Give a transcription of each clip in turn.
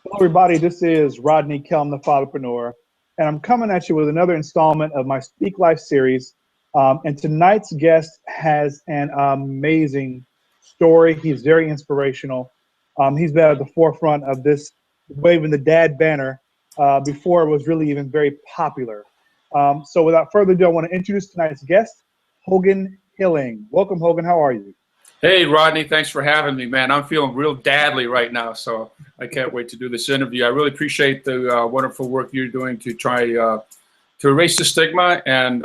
Hello, everybody. This is Rodney Kelm, the Fatherpreneur, and I'm coming at you with another installment of my Speak Life series. And tonight's guest has an amazing story. He's very inspirational. He's been at the forefront of this waving the dad banner before it was really even very popular. So, without further ado, I want to introduce tonight's guest, Hogan Hilling. Welcome, Hogan. How are you? Hey, Rodney, thanks for having me, man. I'm feeling real dadly right now, so I can't wait to do this interview. I really appreciate the wonderful work you're doing to try to erase the stigma and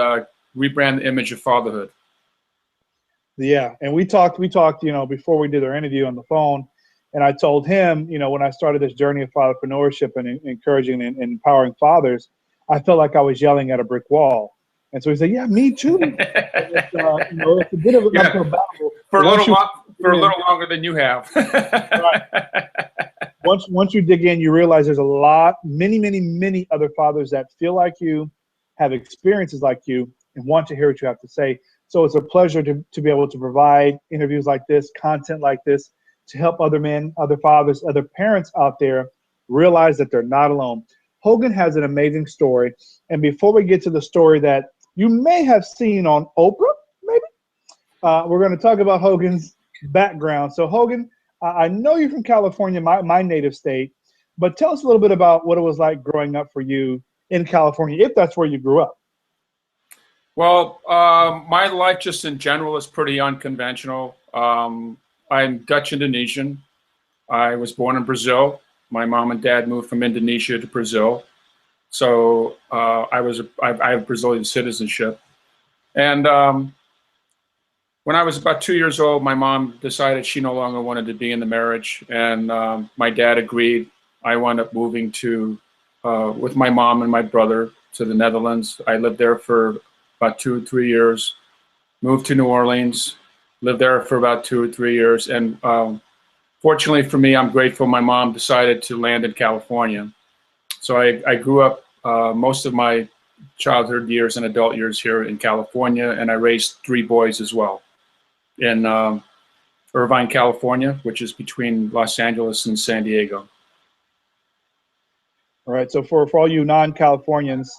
rebrand the image of fatherhood. Yeah, and we talked, before we did our interview on the phone, and I told him, when I started this journey of fatherpreneurship and encouraging and empowering fathers, I felt like I was yelling at a brick wall. And so he said, "Yeah, me too." And it's a bit of an uphill Yeah, battle. for But for a little longer than you have. right, once you dig in, you realize there's a lot, many, many, many other fathers that feel like you, have experiences like you, and want to hear what you have to say. So it's a pleasure to be able to provide interviews like this, content like this, to help other men, other fathers, other parents out there realize that they're not alone. Hogan has an amazing story. And before we get to the story that you may have seen on Oprah, maybe, we're going to talk about Hogan's background. So, Hogan, I know you're from California, my native state, but tell us a little bit about what it was like growing up for you in California, if that's where you grew up. Well, my life just in general is pretty unconventional. I'm Dutch Indonesian. I was born in Brazil. My mom and dad moved from Indonesia to Brazil. So I have Brazilian citizenship. And when I was about 2 years old, my mom decided she no longer wanted to be in the marriage. And my dad agreed. I wound up moving with my mom and my brother to the Netherlands. I lived there for about 2 or 3 years, moved to New Orleans, lived there for about 2 or 3 years. And fortunately for me, I'm grateful my mom decided to land in California. So I grew up most of my childhood years and adult years here in California, and I raised 3 boys as well in Irvine, California, which is between Los Angeles and San Diego. All right. So for all you non-Californians,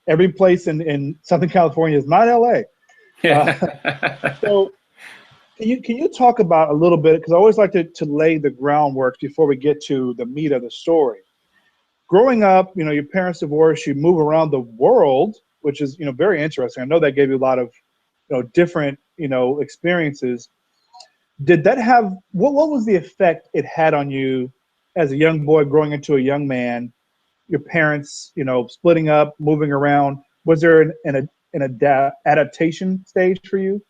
every place in Southern California is not LA. So can you talk about a little bit, because I always like to lay the groundwork before we get to the meat of the story. Growing up, your parents divorced, you move around the world, which is, very interesting. I know that gave you a lot of, different, experiences. Did that have, what was the effect it had on you as a young boy growing into a young man, your parents, splitting up, moving around? Was there an adaptation stage for you?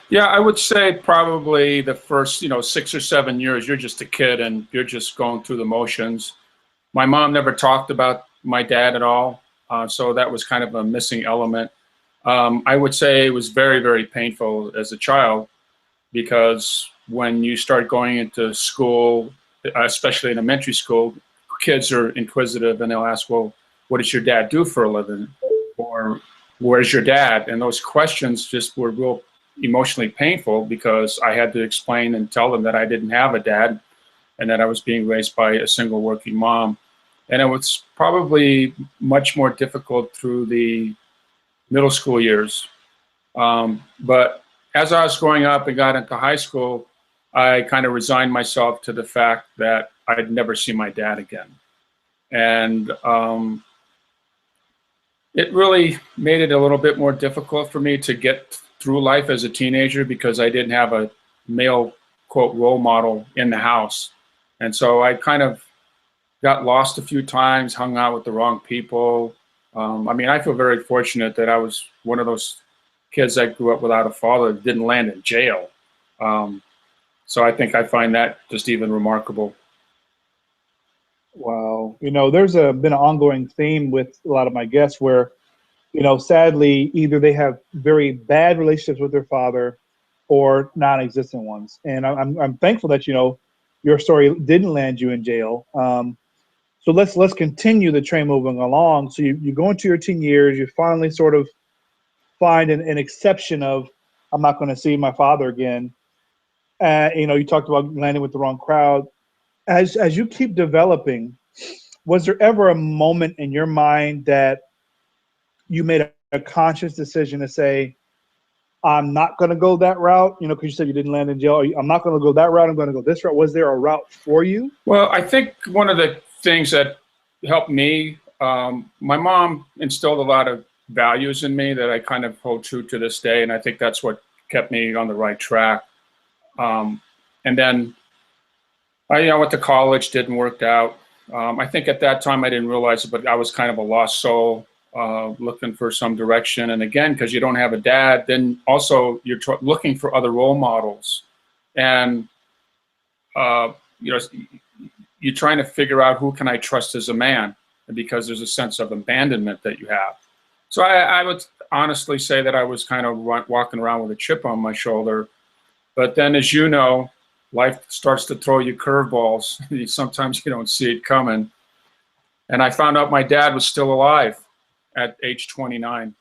Yeah, I would say probably the first, 6 or 7 years, you're just a kid and you're just going through the motions. My mom never talked about my dad at all, so that was kind of a missing element. I would say it was very, very painful as a child, because when you start going into school, especially in elementary school, kids are inquisitive and they'll ask, well, what does your dad do for a living? Or where's your dad? And those questions just were real emotionally painful, because I had to explain and tell them that I didn't have a dad and that I was being raised by a single working mom. And it was probably much more difficult through the middle school years. But as I was growing up and got into high school, I kind of resigned myself to the fact that I'd never see my dad again. And it really made it a little bit more difficult for me to get through life as a teenager, because I didn't have a male, quote, role model in the house. And so I kind of got lost a few times, hung out with the wrong people. I feel very fortunate that I was one of those kids that grew up without a father, that didn't land in jail. So I think I find that just even remarkable. Wow. There's been an ongoing theme with a lot of my guests where, sadly, either they have very bad relationships with their father or non-existent ones. And I'm thankful that, your story didn't land you in jail. So let's continue the train moving along. So you go into your teen years, you finally sort of find an exception of, I'm not going to see my father again. You talked about landing with the wrong crowd. As you keep developing, was there ever a moment in your mind that you made a conscious decision to say, I'm not going to go that route, you know, because you said you didn't land in jail. I'm not going to go that route. I'm going to go this route. Was there a route for you? Well, I think one of the things that helped me, my mom instilled a lot of values in me that I kind of hold true to this day, and I think that's what kept me on the right track. And then I went to college, didn't work out. I think at that time I didn't realize it, but I was kind of a lost soul, looking for some direction. And again, because you don't have a dad, then also you're looking for other role models, and you know, you're trying to figure out who can I trust as a man, because there's a sense of abandonment that you have. So I would honestly say that I was kind of walking around with a chip on my shoulder. But then, as you know, life starts to throw you curveballs. Sometimes you don't see it coming. And I found out my dad was still alive at age 29.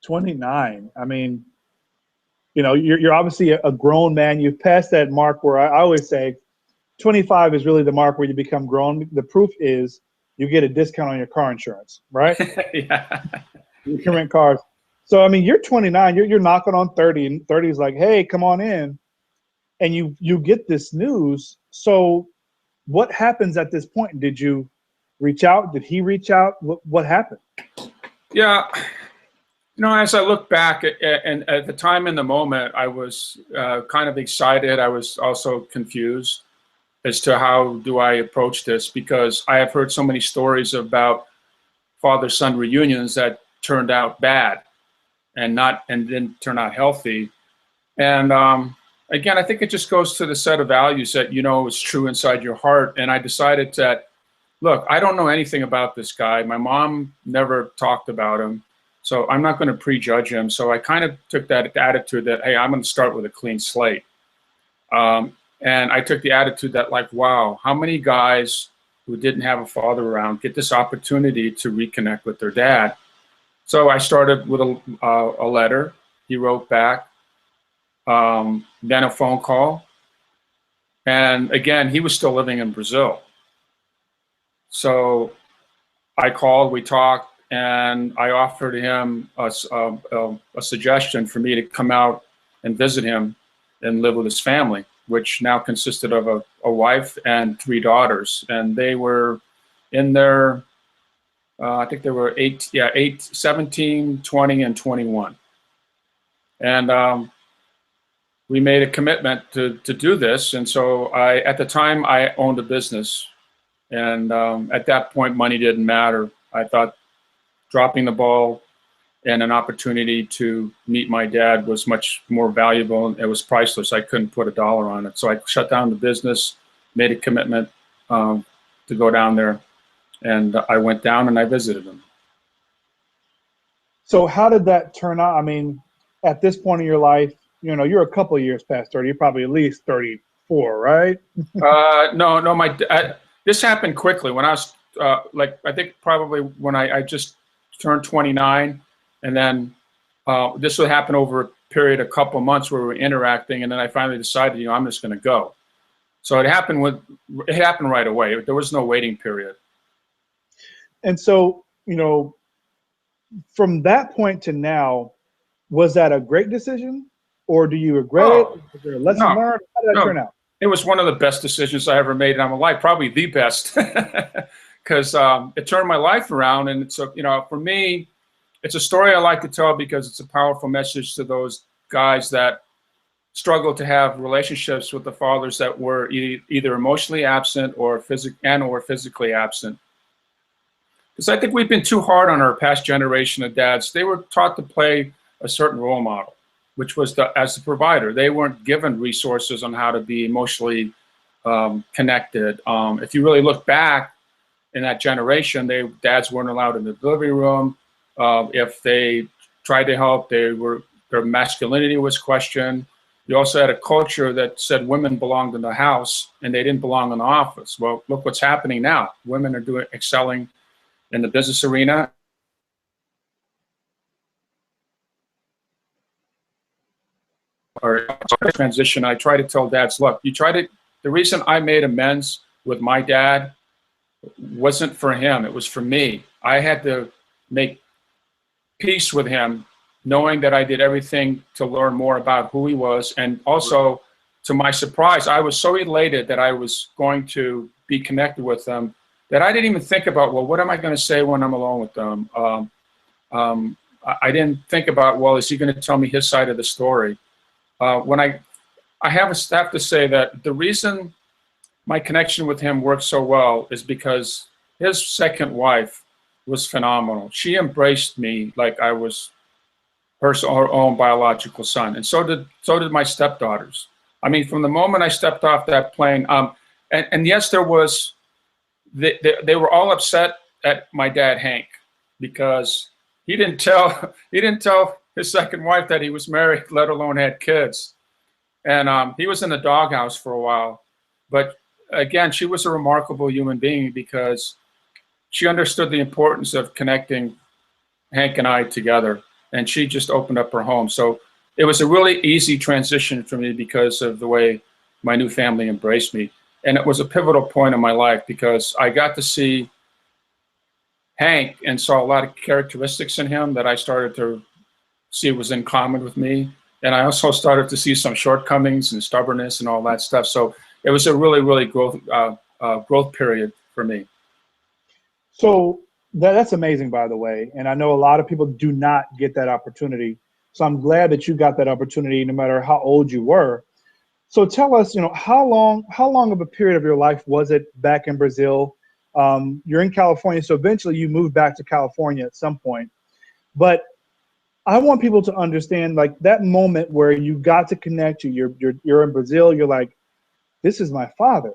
29. I mean, you know, you're obviously a grown man. You've passed that mark where I always say 25 is really the mark where you become grown. The proof is you get a discount on your car insurance, right? Yeah. You can rent cars. So, I mean, you're 29, you're knocking on 30, and 30 is like, hey, come on in. And you get this news. So what happens at this point? Did you reach out? Did he reach out? What happened? Yeah. You know, as I look back and at the time in the moment, I was kind of excited. I was also confused as to how do I approach this, because I have heard so many stories about father-son reunions that turned out bad and didn't turn out healthy. And again, I think it just goes to the set of values that you know is true inside your heart. And I decided that, look, I don't know anything about this guy. My mom never talked about him, so I'm not going to prejudge him. So I kind of took that attitude that, hey, I'm going to start with a clean slate. And I took the attitude that, like, wow, how many guys who didn't have a father around get this opportunity to reconnect with their dad? So I started with a letter. He wrote back, then a phone call. And again, he was still living in Brazil. So I called, we talked, and I offered him a suggestion for me to come out and visit him and live with his family, which now consisted of a wife and 3 daughters. And they were in their, I think they were 17, 20, and 21. And we made a commitment to do this. And so at the time, I owned a business. And at that point, money didn't matter. I thought dropping the ball and an opportunity to meet my dad was much more valuable. It was priceless. I couldn't put a dollar on it. So I shut down the business, made a commitment to go down there. And I went down and I visited him. So how did that turn out? I mean, at this point in your life, you know, you're a couple of years past 30. You're probably at least 34, right? No. This happened quickly when I was I think probably when I just turned 29, and then this would happen over a period, a couple months where we were interacting, and then I finally decided, you know, I'm just going to go. So it happened right away. There was no waiting period. And so, you know, from that point to now, was that a great decision, or do you regret it? Was there a lesson learned? How did that turn out? It was one of the best decisions I ever made in my life, probably the best, because it turned my life around. And it's you know, for me, it's a story I like to tell because it's a powerful message to those guys that struggle to have relationships with the fathers that were either emotionally absent or physically absent. Because I think we've been too hard on our past generation of dads. They were taught to play a certain role model, which was as the provider. They weren't given resources on how to be emotionally connected. If you really look back in that generation, dads weren't allowed in the delivery room. If they tried to help, their masculinity was questioned. You also had a culture that said women belonged in the house and they didn't belong in the office. Well, look what's happening now. Women are excelling in the business arena. Or transition, I try to tell dads, look, you try to The reason I made amends with my dad wasn't for him, it was for me. I had to make peace with him, knowing that I did everything to learn more about who he was. And also, to my surprise, I was so elated that I was going to be connected with them that I didn't even think about, well, what am I going to say when I'm alone with them? I didn't think about, well, is he going to tell me his side of the story? When I have to say that the reason my connection with him worked so well is because his second wife was phenomenal. She embraced me like I was her own biological son, and so did my stepdaughters. I mean, from the moment I stepped off that plane, and yes, there was, they were all upset at my dad Hank because he didn't tell his second wife that he was married, let alone had kids. And he was in the doghouse for a while. But again, she was a remarkable human being because she understood the importance of connecting Hank and I together. And she just opened up her home. So it was a really easy transition for me because of the way my new family embraced me. And it was a pivotal point in my life because I got to see Hank and saw a lot of characteristics in him that I started to see was in common with me. And I also started to see some shortcomings and stubbornness and all that stuff. So it was a really, really growth period for me. So that's amazing, by the way. And I know a lot of people do not get that opportunity. So I'm glad that you got that opportunity, no matter how old you were. So tell us, how long of a period of your life was it back in Brazil? You're in California, so eventually you moved back to California at some point. But I want people to understand, like, that moment where you got to connect. You're in Brazil. You're like, this is my father.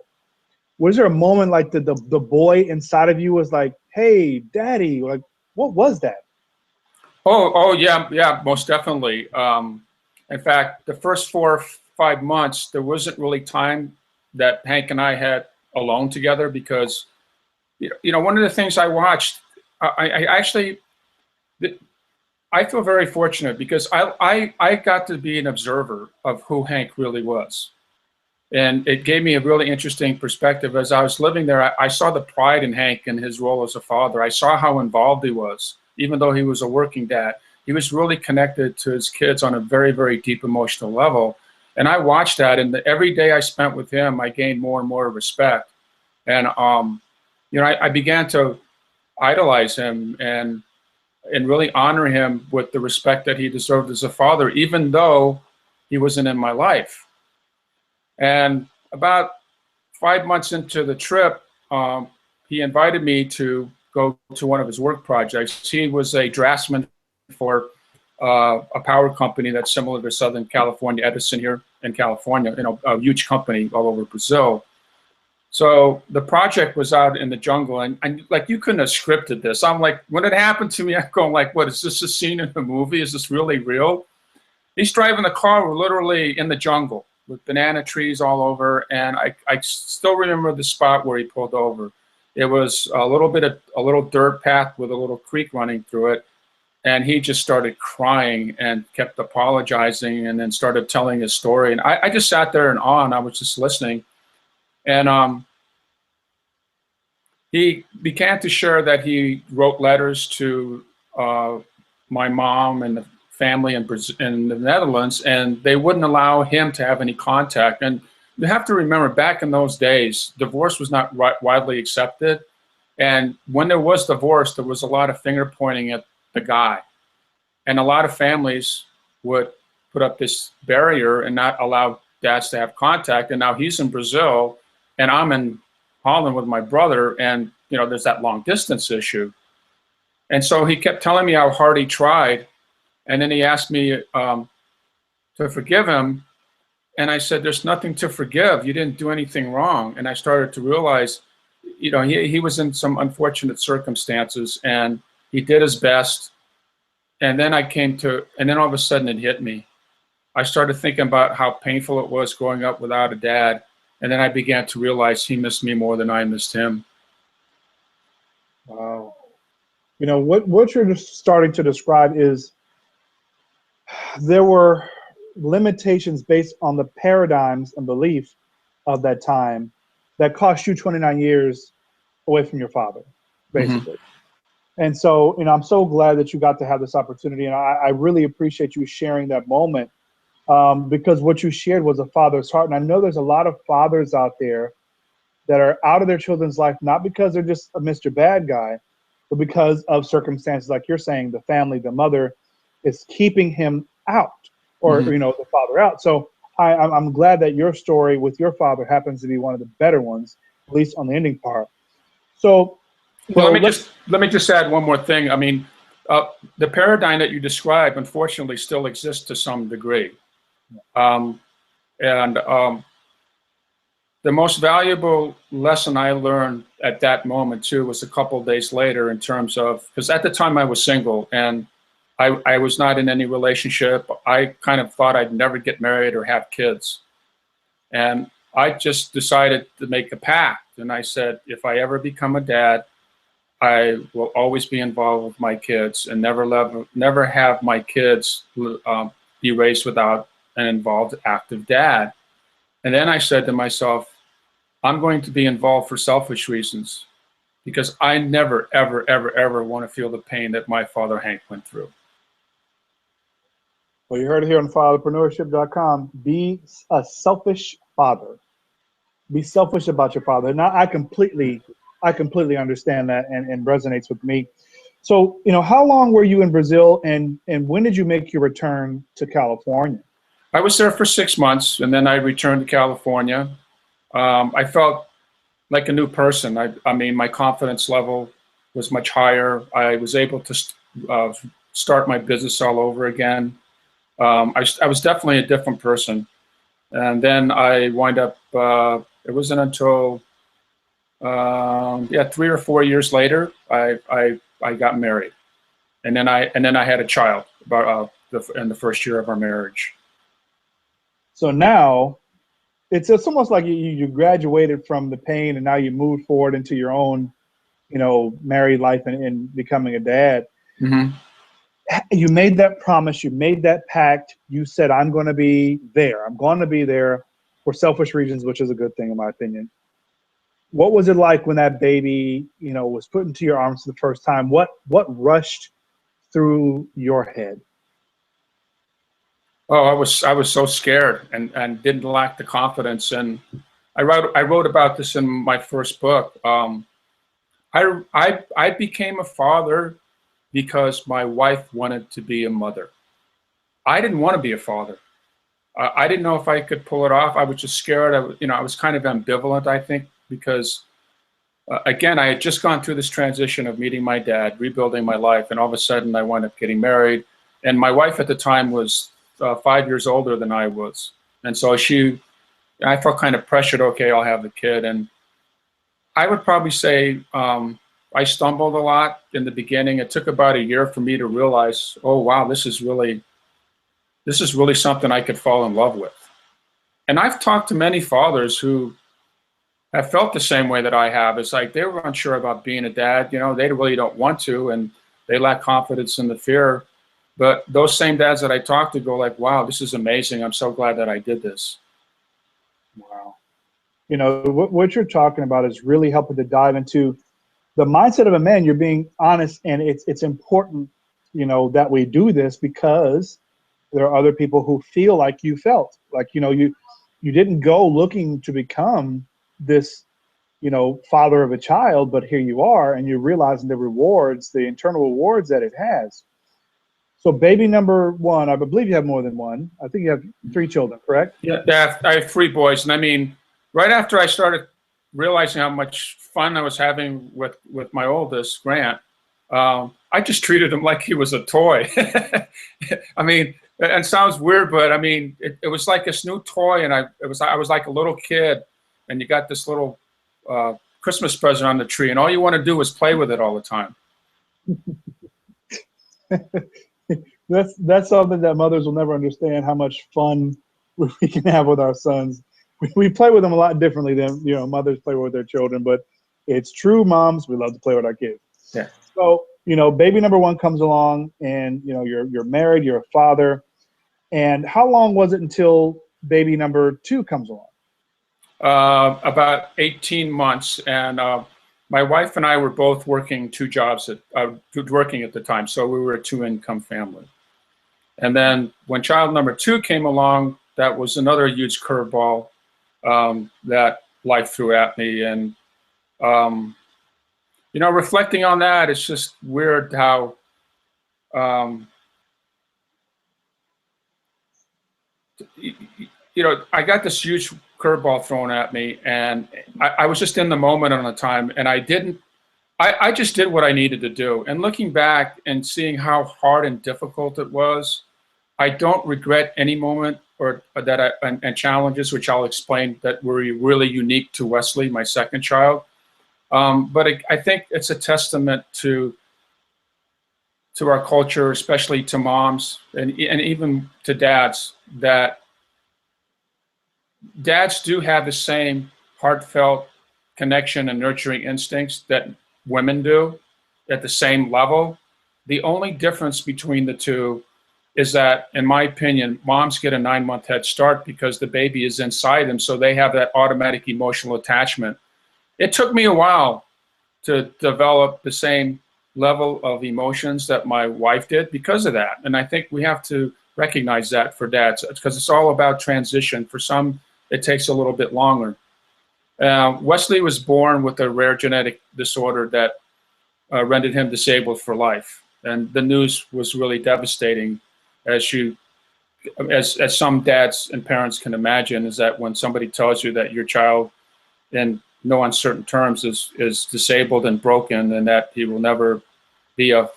Was there a moment like the boy inside of you was like, hey, daddy? Like, what was that? Oh yeah, most definitely. In fact, the first 4 or 5 months, there wasn't really time that Hank and I had alone together because, one of the things I watched, I actually, I feel very fortunate because I got to be an observer of who Hank really was. And it gave me a really interesting perspective. As I was living there, I saw the pride in Hank and his role as a father. I saw how involved he was. Even though he was a working dad, he was really connected to his kids on a very, very deep emotional level. And I watched that, and every day I spent with him, I gained more and more respect. And, I began to idolize him and really honor him with the respect that he deserved as a father, even though he wasn't in my life. And about 5 months into the trip, he invited me to go to one of his work projects. He was a draftsman for a power company that's similar to Southern California Edison here in California, a huge company all over Brazil. So the project was out in the jungle, and like, you couldn't have scripted this. I'm like, when it happened to me, I'm going like, what, is this a scene in a movie? Is this really real? He's driving the car. We're literally in the jungle with banana trees all over, and I still remember the spot where he pulled over. It was a little dirt path with a little creek running through it, and he just started crying and kept apologizing, and then started telling his story. And I just sat there in awe, and I was just listening. And he began to share that he wrote letters to my mom and the family in the Netherlands, and they wouldn't allow him to have any contact. And you have to remember, back in those days, divorce was not widely accepted. And when there was divorce, there was a lot of finger pointing at the guy. And a lot of families would put up this barrier and not allow dads to have contact. And now he's in Brazil, and I'm in Holland with my brother, and there's that long distance issue. And so he kept telling me how hard he tried. And then he asked me to forgive him. And I said, there's nothing to forgive. You didn't do anything wrong. And I started to realize, he was in some unfortunate circumstances, and he did his best. And then and then all of a sudden it hit me. I started thinking about how painful it was growing up without a dad. And then I began to realize he missed me more than I missed him. Wow. What you're just starting to describe is, there were limitations based on the paradigms and belief of that time that cost you 29 years away from your father, basically. And so, I'm so glad that you got to have this opportunity. And I really appreciate you sharing that moment, because what you shared was a father's heart. And I know there's a lot of fathers out there that are out of their children's life, not because they're just a Mr. Bad Guy, but because of circumstances like you're saying, the family, the mother is keeping him out, or, the father out. So I'm glad that your story with your father happens to be one of the better ones, at least on the ending part. So, well, let me just add one more thing. I mean, the paradigm that you describe, unfortunately, still exists to some degree. The most valuable lesson I learned at that moment too was a couple of days later, in terms of, because at the time I was single and I was not in any relationship. I kind of thought I'd never get married or have kids. And I just decided to make a pact. And I said, if I ever become a dad, I will always be involved with my kids and never have my kids be raised without an involved, active dad. And then I said to myself, I'm going to be involved for selfish reasons, because I never, ever, ever, ever want to feel the pain that my father Hank went through. Well, you heard it here on fatherpreneurship.com. Be a selfish father. Be selfish about your father. Now, I completely understand that, and resonates with me. So, how long were you in Brazil, and when did you make your return to California? I was there for 6 months, and then I returned to California. I felt like a new person. I mean, my confidence level was much higher. I was able to start my business all over again. I was definitely a different person. And then I wind up, it wasn't until, 3 or 4 years later, I got married. And then I had a child in the first year of our marriage. So now it's almost like you graduated from the pain, and now you moved forward into your own, married life and becoming a dad. You made that promise, you made that pact. You said, I'm going to be there. I'm going to be there for selfish reasons, which is a good thing in my opinion. What was it like when that baby, was put into your arms for the first time? What rushed through your head? Oh, I was so scared and didn't lack the confidence. And I wrote about this in my first book. I became a father because my wife wanted to be a mother. I didn't want to be a father. I didn't know if I could pull it off. I was just scared. I was kind of ambivalent, I think, because again, I had just gone through this transition of meeting my dad, rebuilding my life, and all of a sudden I wound up getting married. And my wife at the time was 5 years older than I was. And so I felt kind of pressured, okay, I'll have the kid. And I would probably say I stumbled a lot in the beginning. It took about a year for me to realize, oh, wow, this is really something I could fall in love with. And I've talked to many fathers who have felt the same way that I have. It's like they were unsure about being a dad. They really don't want to, and they lack confidence in the fear. But those same dads that I talk to go like, wow, this is amazing. I'm so glad that I did this. Wow. What you're talking about is really helping to dive into the mindset of a man. You're being honest, and it's important, that we do this, because there are other people who feel like you felt. Like, you didn't go looking to become this, father of a child, but here you are, and you're realizing the rewards, the internal rewards that it has. So baby number one, I believe you have more than one. I think you have 3 children, correct? Yeah, I have 3 boys. And I mean, right after I started realizing how much fun I was having with my oldest, Grant, I just treated him like he was a toy. I mean, it sounds weird, but I mean, it was like this new toy, and I was like a little kid, and you got this little Christmas present on the tree, and all you want to do is play with it all the time. That's something that mothers will never understand, how much fun we can have with our sons. We play with them a lot differently than mothers play with their children, but it's true, moms, we love to play with our kids. Yeah. So baby number one comes along, and you're married, you're a father. And how long was it until baby number 2 comes along? about 18 months, and my wife and I were both working two jobs working at the time, so we were a two-income family. And then when child number two came along, that was another huge curveball that life threw at me. And you know, reflecting on that, it's just weird how you know, I got this huge curveball thrown at me, and I was just in the moment on the time, and I just did what I needed to do. And looking back and seeing how hard and difficult it was, I don't regret any moment or and challenges, which I'll explain, that were really unique to Wesley, my second child. But I think it's a testament to our culture, especially to moms and even to dads, that dads do have the same heartfelt connection and nurturing instincts that women do at the same level. The only difference between the two is that, in my opinion, moms get a 9-month head start because the baby is inside them, so they have that automatic emotional attachment. It took me a while to develop the same level of emotions that my wife did because of that. And I think we have to recognize that for dads, because it's all about transition. For some, it takes a little bit longer. Wesley was born with a rare genetic disorder that rendered him disabled for life. And the news was really devastating, as some dads and parents can imagine, is that when somebody tells you that your child, in no uncertain terms, is disabled and broken, and that he will never be a,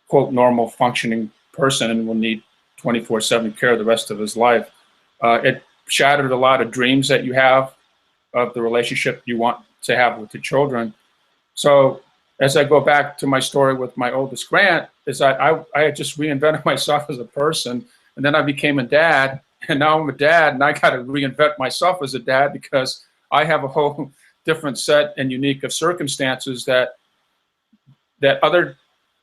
quote, normal functioning person and will need 24/7 care the rest of his life. It shattered a lot of dreams that you have of the relationship you want to have with the children. So as I go back to my story with my oldest Grant, is I had just reinvented myself as a person, and then I became a dad, and now I'm a dad, and I got to reinvent myself as a dad because I have a whole different set and unique of circumstances that other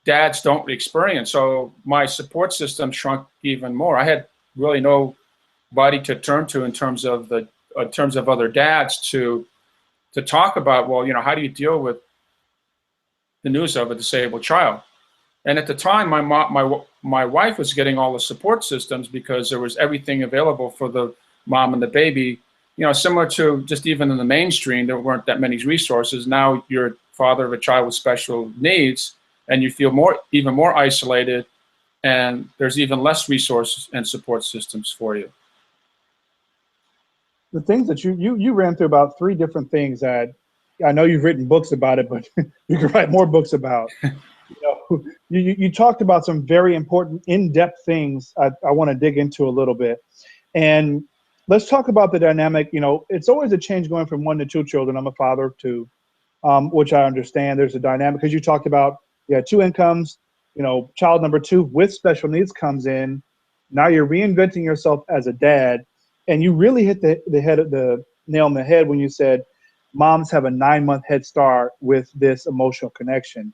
dads don't experience. So my support system shrunk even more. I had really nobody to turn to in terms of other dads to talk about, well, you know, how do you deal with the news of a disabled child? And at the time, my wife was getting all the support systems because there was everything available for the mom and the baby. You know, similar to just even in the mainstream, there weren't that many resources. Now you're a father of a child with special needs, and you feel even more isolated, and there's even less resources and support systems for you. The things that you ran through about 3 different things that I know you've written books about it, but you can write more books about. You talked about some very important in-depth things I want to dig into a little bit. And let's talk about the dynamic. You know, it's always a change going from 1 to 2 children. I'm a father of 2, which I understand. There's a dynamic because you talked about, you had 2 incomes. You know, child number 2 with special needs comes in. Now you're reinventing yourself as a dad. And you really hit the nail on the head when you said moms have a 9-month head start with this emotional connection.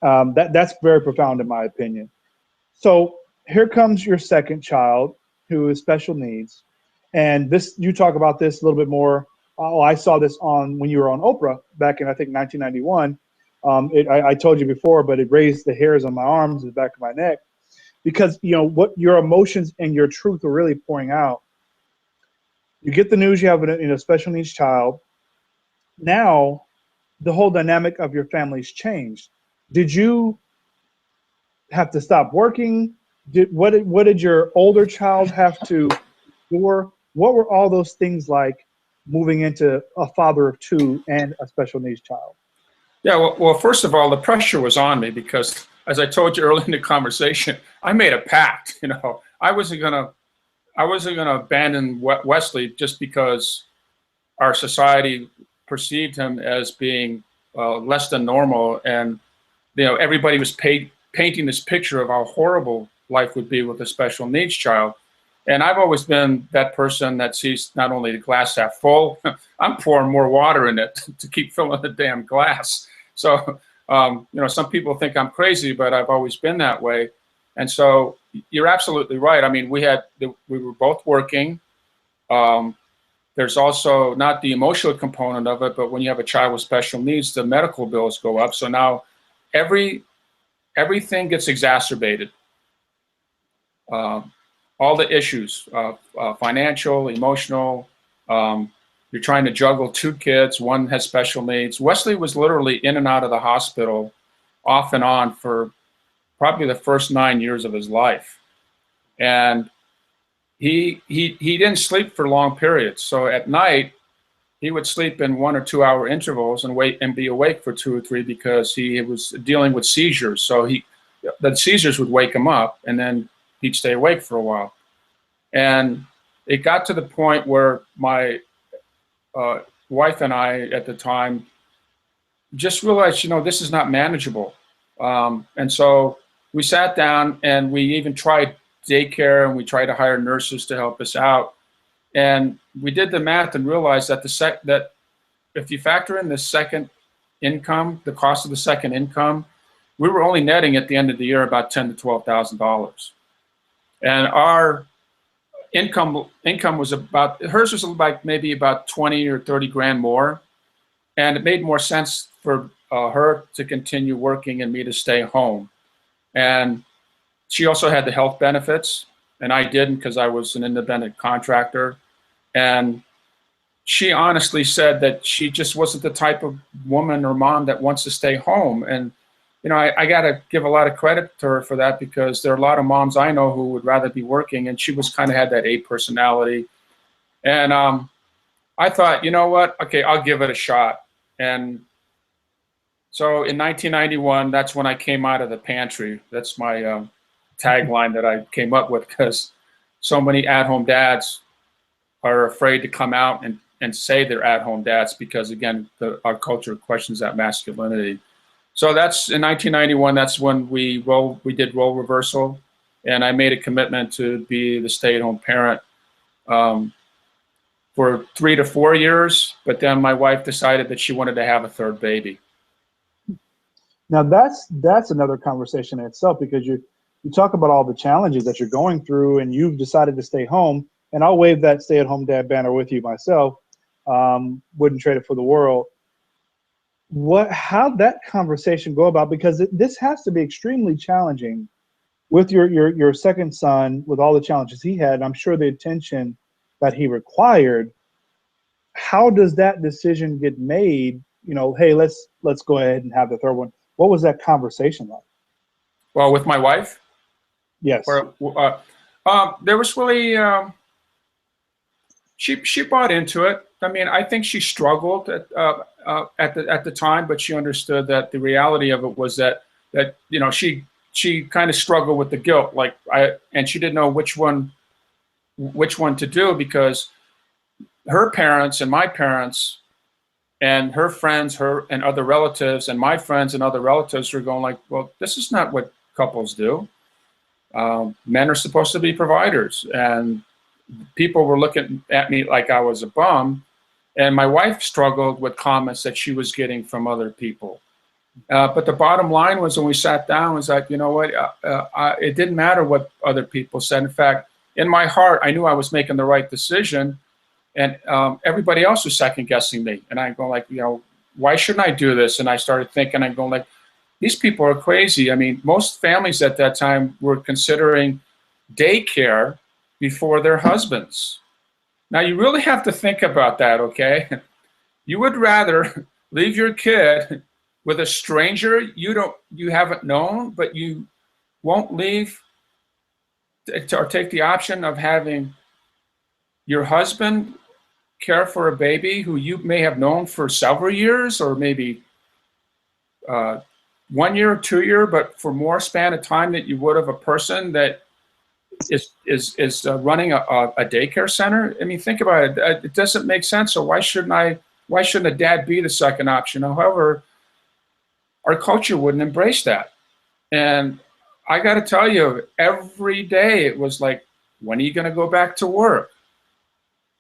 That's very profound in my opinion. So here comes your second child who is special needs. And this, you talk about this a little bit more. I saw this when you were on Oprah back in, I think, 1991. I told you before, but it raised the hairs on my arms and the back of my neck because, you know, what your emotions and your truth are really pouring out. You get the news you have a special needs child. Now, the whole dynamic of your family's changed. Did you have to stop working? What did your older child have to endure? What were all those things like moving into a father of 2 and a special needs child? Yeah, well, first of all, the pressure was on me because, as I told you earlier in the conversation, I made a pact. You know, I wasn't gonna abandon Wesley just because our society perceived him as being less than normal, and you know, everybody was painting this picture of how horrible life would be with a special needs child. And I've always been that person that sees not only the glass half full, I'm pouring more water in it to keep filling the damn glass. So, you know, some people think I'm crazy, but I've always been that way. And so you're absolutely right. I mean, we were both working. There's also not the emotional component of it, but when you have a child with special needs, the medical bills go up. So now everything gets exacerbated. All the issues, financial, emotional. You're trying to juggle two kids. One has special needs. Wesley was literally in and out of the hospital off and on for probably the first 9 years of his life. And he didn't sleep for long periods. So at night, he would sleep in 1 or 2 hour intervals and wait and be awake for 2 or 3 because he was dealing with seizures. So the seizures would wake him up, and then he'd stay awake for a while. And it got to the point where my wife and I at the time just realized, this is not manageable. And so we sat down and we even tried daycare, and we tried to hire nurses to help us out. And we did the math and realized that that if you factor in the second income, the cost of the second income, we were only netting at the end of the year about $10,000 to $12,000. And our income was hers was like maybe about 20 or 30 grand more. And it made more sense for her to continue working and me to stay home. And she also had the health benefits, and I didn't because I was an independent contractor. And she honestly said that she just wasn't the type of woman or mom that wants to stay home. And, I got to give a lot of credit to her for that, because there are a lot of moms I know who would rather be working, and she was kind of had that A personality. And I thought, you know what? Okay, I'll give it a shot. And so in 1991, that's when I came out of the pantry. That's my tagline that I came up with, because so many at-home dads are afraid to come out and say they're at-home dads because, again, our culture questions that masculinity. So that's in 1991. That's when we did role reversal, and I made a commitment to be the stay-at-home parent for 3 to 4 years. But then my wife decided that she wanted to have a third baby. Now that's another conversation in itself, because you talk about all the challenges that you're going through, and you've decided to stay home. And I'll wave that stay-at-home dad banner with you myself. Wouldn't trade it for the world. How'd that conversation go about? Because this has to be extremely challenging with your second son, with all the challenges he had. I'm sure the attention that he required. How does that decision get made? Hey, let's go ahead and have the third one. What was that conversation like? Well, with my wife? Yes. There was really, she bought into it. I mean, I think she struggled at the time, but she understood that the reality of it was that she kind of struggled with the guilt, and she didn't know which one to do, because her parents and my parents and her friends, her and other relatives, and my friends and other relatives were going like, well, this is not what couples do. Men are supposed to be providers. And people were looking at me like I was a bum. And my wife struggled with comments that she was getting from other people. But the bottom line was, when we sat down, was like, you know what? It didn't matter what other people said. In fact, in my heart, I knew I was making the right decision. And everybody else was second guessing me. And I go like, why shouldn't I do this? And I started thinking, I go like, these people are crazy. I mean, most families at that time were considering daycare before their husbands. Now, you really have to think about that, okay? You would rather leave your kid with a stranger you haven't known, but you won't leave or take the option of having your husband care for a baby who you may have known for several years, or maybe 1 year or 2 years, but for more span of time that you would of a person that is running a daycare center. I mean, think about it. It doesn't make sense. So why shouldn't a dad be the second option? However, our culture wouldn't embrace that. And I got to tell you, every day it was like, when are you going to go back to work?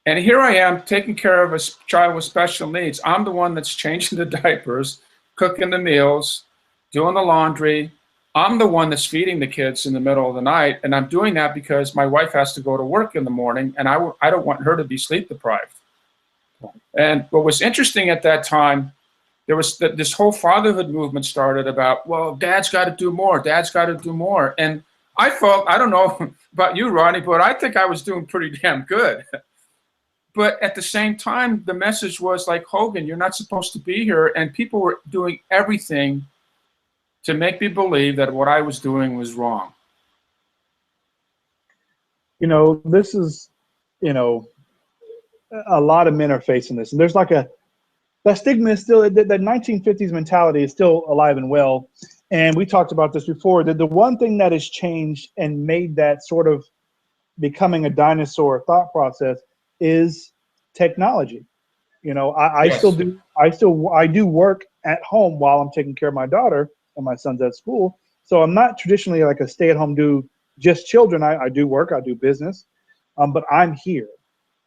And here I am taking care of a child with special needs. I'm the one that's changing the diapers, cooking the meals, doing the laundry. I'm the one that's feeding the kids in the middle of the night. And I'm doing that because my wife has to go to work in the morning, and I don't want her to be sleep deprived. And what was interesting at that time, there was this whole fatherhood movement started about, well, dad's got to do more. Dad's got to do more. And I felt, I don't know about you, Ronnie, but I think I was doing pretty damn good. But at the same time, the message was like, Hogan, you're not supposed to be here. And people were doing everything to make me believe that what I was doing was wrong. You know, this is, you know, a lot of men are facing this. And there's like that stigma is still, that 1950s mentality is still alive and well. And we talked about this before, that the one thing that has changed and made that sort of becoming a dinosaur thought process is technology. You know, I Yes. I do work at home while I'm taking care of my daughter and my son's at school. So I'm not traditionally like a stay-at-home do just children. I do work, I do business, but I'm here.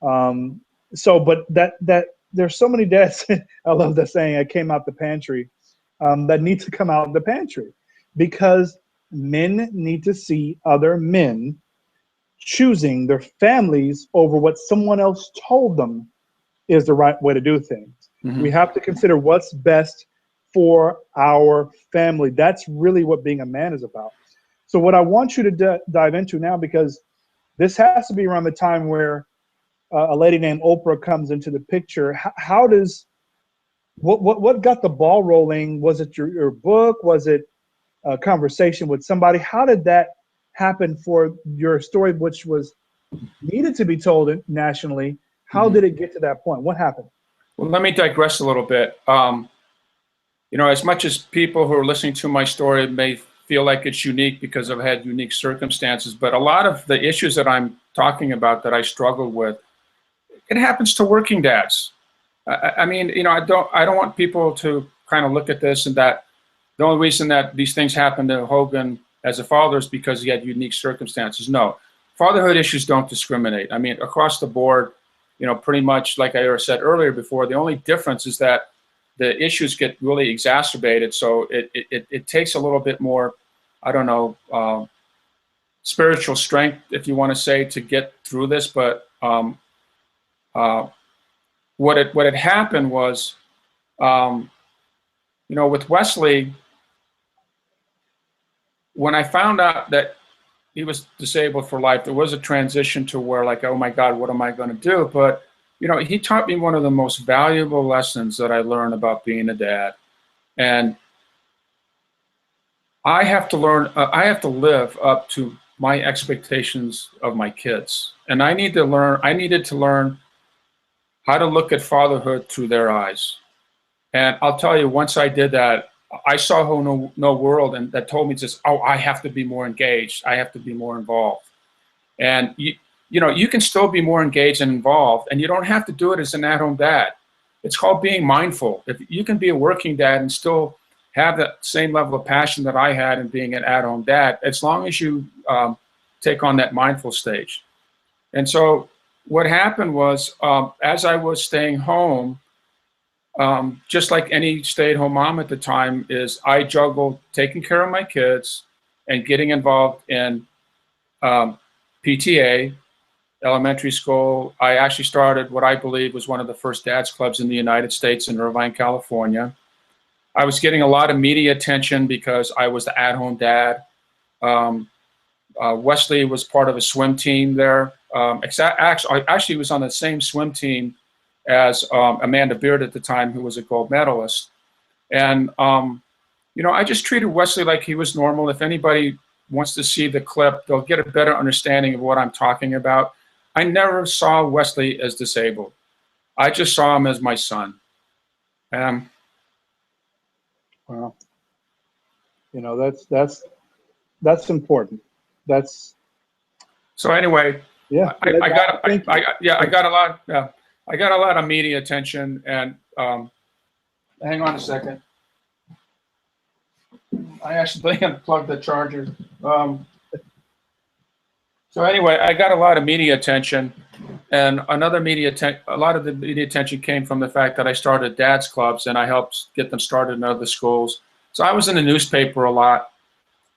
But that there's so many dads. I love that saying, I came out the pantry, that need to come out of the pantry, because men need to see other men choosing their families over what someone else told them is the right way to do things. Mm-hmm. We have to consider what's best for our family. That's really what being a man is about. So what I want you to dive into now, because this has to be around the time where a lady named Oprah comes into the picture. How does, what got the ball rolling? Was it your book? Was it a conversation with somebody? How did that happen for your story, which was needed to be told nationally? How did it get to that point? What happened? Well, let me digress a little bit. You know, as much as people who are listening to my story may feel like it's unique because I've had unique circumstances, but a lot of the issues that I'm talking about that I struggled with, it happens to working dads. I mean, you know, I don't want people to kind of look at this and that the only reason that these things happened to Hogan as a father is because he had unique circumstances. No, fatherhood issues don't discriminate. I mean, across the board, you know, pretty much like I said earlier before, the only difference is that the issues get really exacerbated. So it takes a little bit more, I don't know, spiritual strength, if you want to say, to get through this. But what had happened was, you know, with Wesley, when I found out that he was disabled for life, there was a transition to where, like, oh my God, what am I going to do? But, you know, he taught me one of the most valuable lessons that I learned about being a dad. And I have to learn, I have to live up to my expectations of my kids. And I needed to learn how to look at fatherhood through their eyes. And I'll tell you, once I did that, I saw no world, and that told me just, oh, I have to be more engaged. I have to be more involved. And you know, you can still be more engaged and involved, and you don't have to do it as an at-home dad. It's called being mindful. If you can be a working dad and still have that same level of passion that I had in being an at-home dad, as long as you take on that mindful stage. And so what happened was, as I was staying home, just like any stay-at-home mom at the time, is I juggled taking care of my kids and getting involved in PTA, elementary school. I actually started what I believe was one of the first dads clubs in the United States in Irvine, California. I was getting a lot of media attention because I was the at-home dad. Wesley was part of a swim team there. Actually was on the same swim team as Amanda Beard at the time, who was a gold medalist. And, you know, I just treated Wesley like he was normal. If anybody wants to see the clip, they'll get a better understanding of what I'm talking about. I never saw Wesley as disabled. I just saw him as my son. Wow. You know, that's important. That's. So anyway, yeah, I got a lot of media attention, and hang on a second. I accidentally unplugged the charger. So anyway, I got a lot of media attention, and a lot of the media attention came from the fact that I started dads clubs and I helped get them started in other schools. So I was in the newspaper a lot.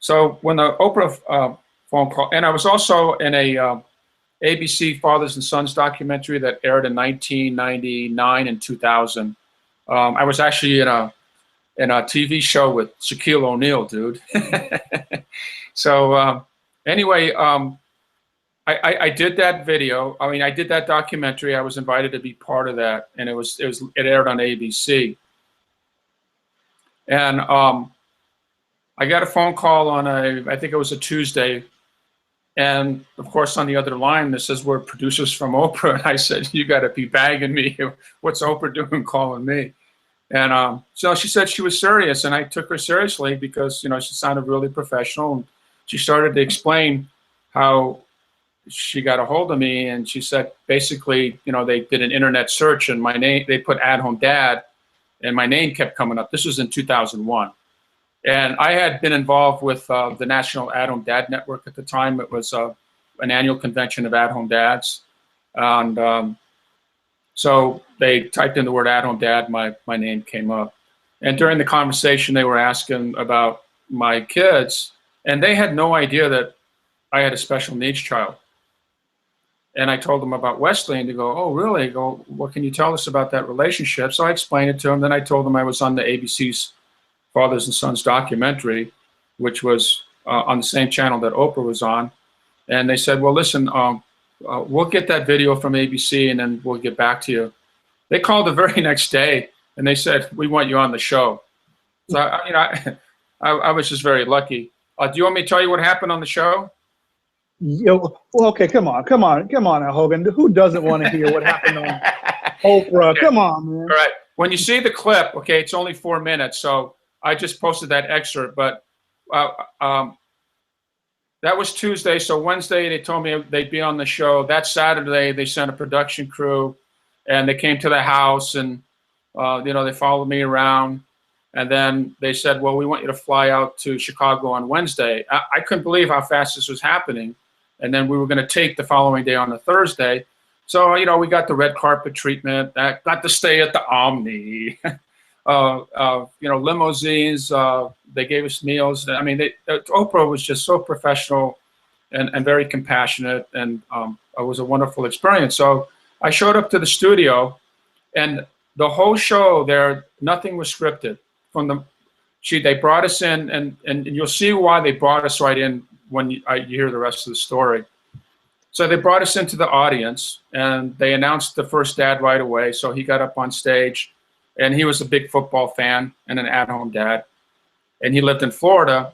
So when the Oprah phone call, and I was also in a ABC Fathers and Sons documentary that aired in 1999 and 2000. I was actually in a TV show with Shaquille O'Neal, dude. So anyway, I did that video. I mean, I did that documentary. I was invited to be part of that, and it aired on ABC. And I got a phone call on I think it was a Tuesday, and of course on the other line this says, we're producers from Oprah, and I said, you got to be bagging me. What's Oprah doing calling me? And so she said she was serious, and I took her seriously because, you know, she sounded really professional, and she started to explain how she got a hold of me, and she said basically, you know, they did an internet search and my name, they put At Home Dad, and my name kept coming up. This was in 2001. And I had been involved with the National At Home Dad Network at the time. It was an annual convention of at-home dads. And so they typed in the word At Home Dad, my name came up. And during the conversation, they were asking about my kids, and they had no idea that I had a special needs child. And I told them about Wesley, and they go, oh, really? I go, what can you tell us about that relationship? So I explained it to them. Then I told them I was on the ABC's Fathers and Sons documentary, which was on the same channel that Oprah was on. And they said, well, listen, we'll get that video from ABC, and then we'll get back to you. They called the very next day, and they said, we want you on the show. So I was just very lucky. Do you want me to tell you what happened on the show? Well, okay, come on now, Hogan. Who doesn't want to hear what happened on Oprah? Okay. Come on, man. All right. When you see the clip, okay, it's only 4 minutes, so I just posted that excerpt. But that was Tuesday. So Wednesday, they told me they'd be on the show. That Saturday, they sent a production crew, and they came to the house, and you know, they followed me around. And then they said, well, we want you to fly out to Chicago on Wednesday. I couldn't believe how fast this was happening. And then we were going to take the following day on a Thursday. So, you know, we got the red carpet treatment. Got to stay at the Omni. You know, limousines. They gave us meals. I mean, Oprah was just so professional and very compassionate. And it was a wonderful experience. So I showed up to the studio, and the whole show there, nothing was scripted. They brought us in, and you'll see why they brought us right in when you hear the rest of the story. So they brought us into the audience, and they announced the first dad right away. So he got up on stage, and he was a big football fan and an at-home dad, and he lived in Florida.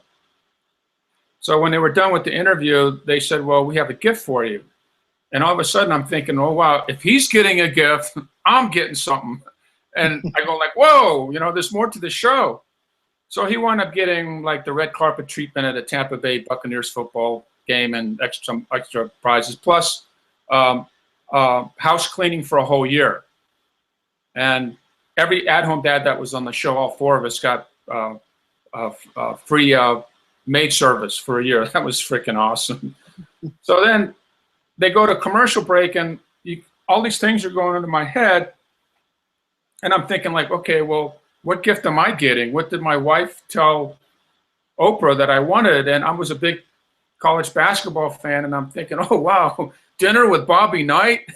So when they were done with the interview, they said, well, we have a gift for you. And all of a sudden I'm thinking, oh, wow, if he's getting a gift, I'm getting something. And I go like, whoa, you know, there's more to the show. So he wound up getting like the red carpet treatment at a Tampa Bay Buccaneers football game and some extra prizes, plus house cleaning for a whole year. And every at-home dad that was on the show, all 4 of us got free maid service for a year. That was freaking awesome. So then they go to commercial break, and all these things are going into my head. And I'm thinking like, okay, well, what gift am I getting? What did my wife tell Oprah that I wanted? And I was a big college basketball fan, and I'm thinking, oh, wow, dinner with Bobby Knight,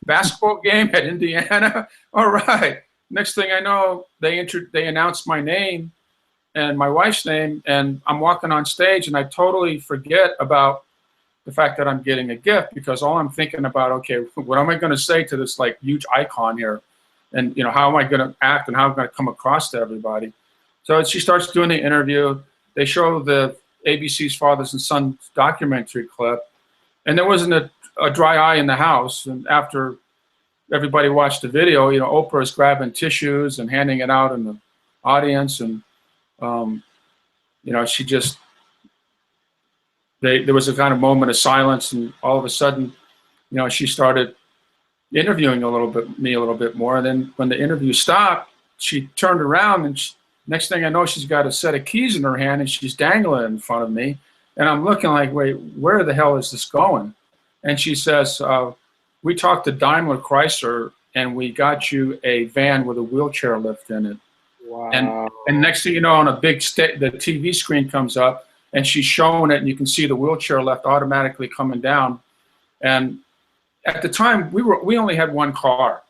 basketball game at Indiana. All right. Next thing I know, they announced my name and my wife's name, and I'm walking on stage, and I totally forget about the fact that I'm getting a gift, because all I'm thinking about, okay, what am I going to say to this like huge icon here? And, you know, how am I going to act and how am I going to come across to everybody? So she starts doing the interview. They show the ABC's Fathers and Sons documentary clip, and there wasn't a dry eye in the house. And after everybody watched the video, you know, Oprah is grabbing tissues and handing it out in the audience. And, you know, she just, there was a kind of moment of silence, and all of a sudden, you know, she started interviewing me a little bit more. And then when the interview stopped, she turned around, and next thing I know, she's got a set of keys in her hand, and she's dangling in front of me. And I'm looking like, wait, where the hell is this going? And she says, we talked to Daimler Chrysler, and we got you a van with a wheelchair lift in it. Wow. And next thing you know, on a big the TV screen comes up, and she's showing it, and you can see the wheelchair lift automatically coming down. And at the time, we only had one car.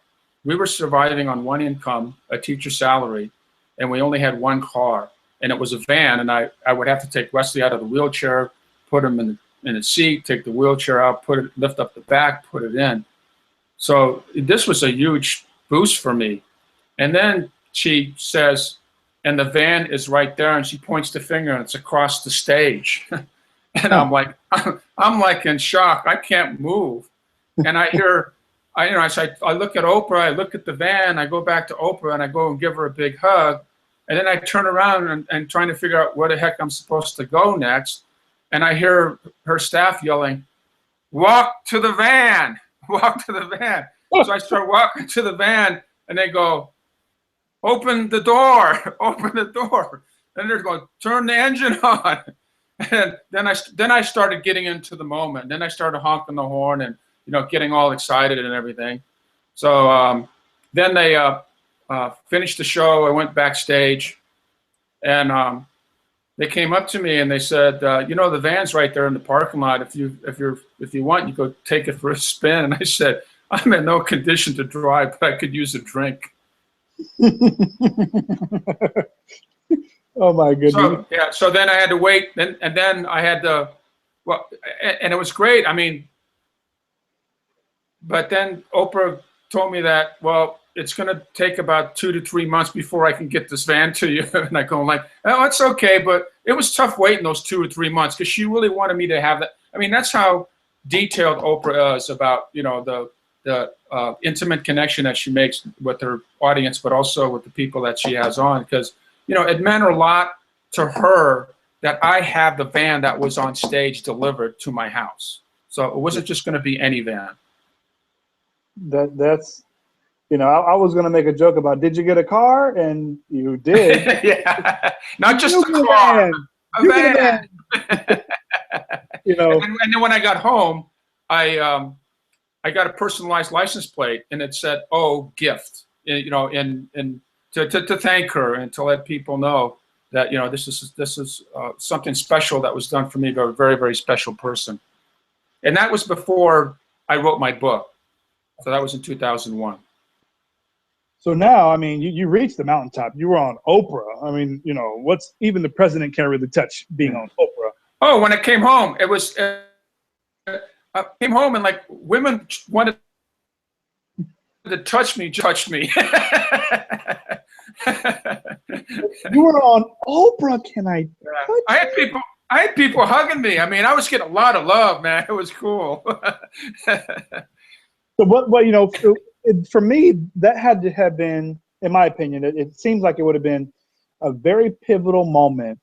We were surviving on one income, a teacher's salary, and we only had one car, and it was a van. And I would have to take Wesley out of the wheelchair, put him in a seat, take the wheelchair out, lift up the back, put it in. So this was a huge boost for me. And then she says, and the van is right there, and she points the finger, and it's across the stage. And I'm like in shock. I can't move. And I hear, I look at Oprah, I look at the van, I go back to Oprah, and I go and give her a big hug. And then I turn around and trying to figure out where the heck I'm supposed to go next. And I hear her staff yelling, "Walk to the van, walk to the van." So I start walking to the van, and they go, "Open the door, open the door." And they're going, "Turn the engine on." And then I started getting into the moment. Then I started honking the horn and, you know, getting all excited and everything. So then they finished the show. I went backstage, and they came up to me and they said, "You know, the van's right there in the parking lot. If you want, you go take it for a spin." And I said, "I'm in no condition to drive, but I could use a drink." Oh my goodness. So yeah, so then I had to wait, and then I had to, well, and it was great. I mean, but then Oprah told me that, well, it's going to take about 2 to 3 months before I can get this van to you. And I go like, "Oh, it's okay." But it was tough waiting those 2 or 3 months because she really wanted me to have that. I mean, that's how detailed Oprah is about, you know, the intimate connection that she makes with her audience, but also with the people that she has on. Because, you know, it meant a lot to her that I have the van that was on stage delivered to my house. So it wasn't just going to be any van. That's, you know, I was going to make a joke about, did you get a car? And you did. Yeah, not just a car, a van. You know, and then when I got home, I got a personalized license plate, and it said, "Oh, gift," you know, and to thank her and to let people know that, you know, this is something special that was done for me by a very, very special person. And that was before I wrote my book. So that was in 2001. so now, I mean, you reached the mountaintop. You were on Oprah. I mean, you know, what's even the president can't really touch being on Oprah. Oh, when I came home, it was, I came home and like women wanted to touch me. You were on Oprah. Can I? Yeah. I had people hugging me. I mean, I was getting a lot of love, man. It was cool. So what you know, for me, that had to have been, in my opinion, it seems like it would have been a very pivotal moment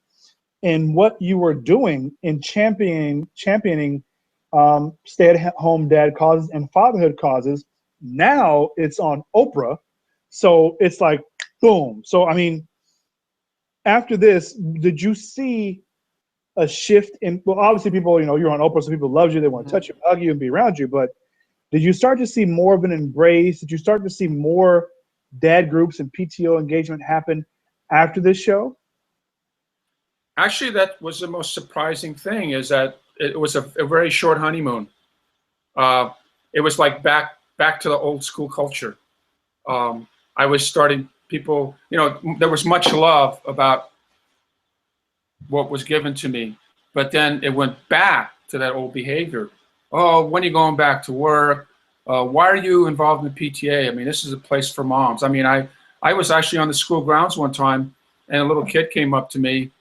in what you were doing in championing stay-at-home dad causes and fatherhood causes. Now it's on Oprah, so it's like boom. So I mean, after this, did you see a shift in? Well, obviously, people, you know, you're on Oprah, so people love you, they want to touch you, hug you, and be around you. But did you start to see more of an embrace? Did you start to see more dad groups and PTO engagement happen after this show? Actually, that was the most surprising thing, is that it was a very short honeymoon. It was like back to the old school culture. I was starting, people, you know, there was much love about what was given to me, but then it went back to that old behavior. "Oh, when are you going back to work? Why are you involved in the PTA? I mean, this is a place for moms." I mean, I was actually on the school grounds one time, and a little kid came up to me,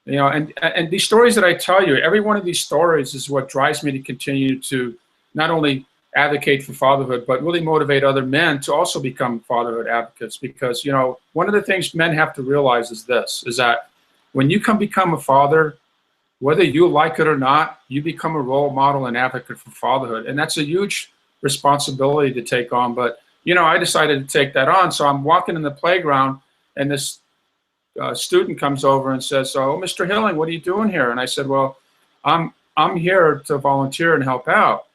you know, and these stories that I tell you, every one of these stories is what drives me to continue to not only advocate for fatherhood, but really motivate other men to also become fatherhood advocates. Because, you know, one of the things men have to realize is this, is that when you become a father, whether you like it or not, you become a role model and advocate for fatherhood. And that's a huge responsibility to take on. But, you know, I decided to take that on. So I'm walking in the playground, and this student comes over and says, "Oh, Mr. Hilling, what are you doing here?" And I said, "Well, I'm here to volunteer and help out."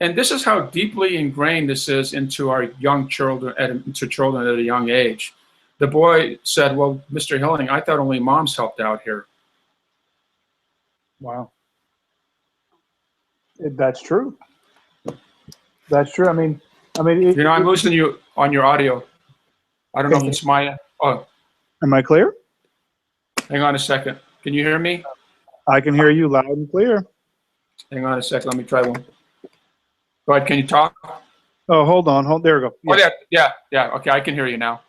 And this is how deeply ingrained this is into our young children, into children at a young age. The boy said, "Well, Mr. Hilling, I thought only moms helped out here." Wow. That's true. That's true. I mean, You know, I'm losing you on your audio. I don't know if it's my. Oh, am I clear? hang on a second. Can you hear me? I can hear you loud and clear. Hang on a second. Let me try one. Go ahead. Can you talk? Oh, hold on. There we go. Oh, yeah. Okay, I can hear you now.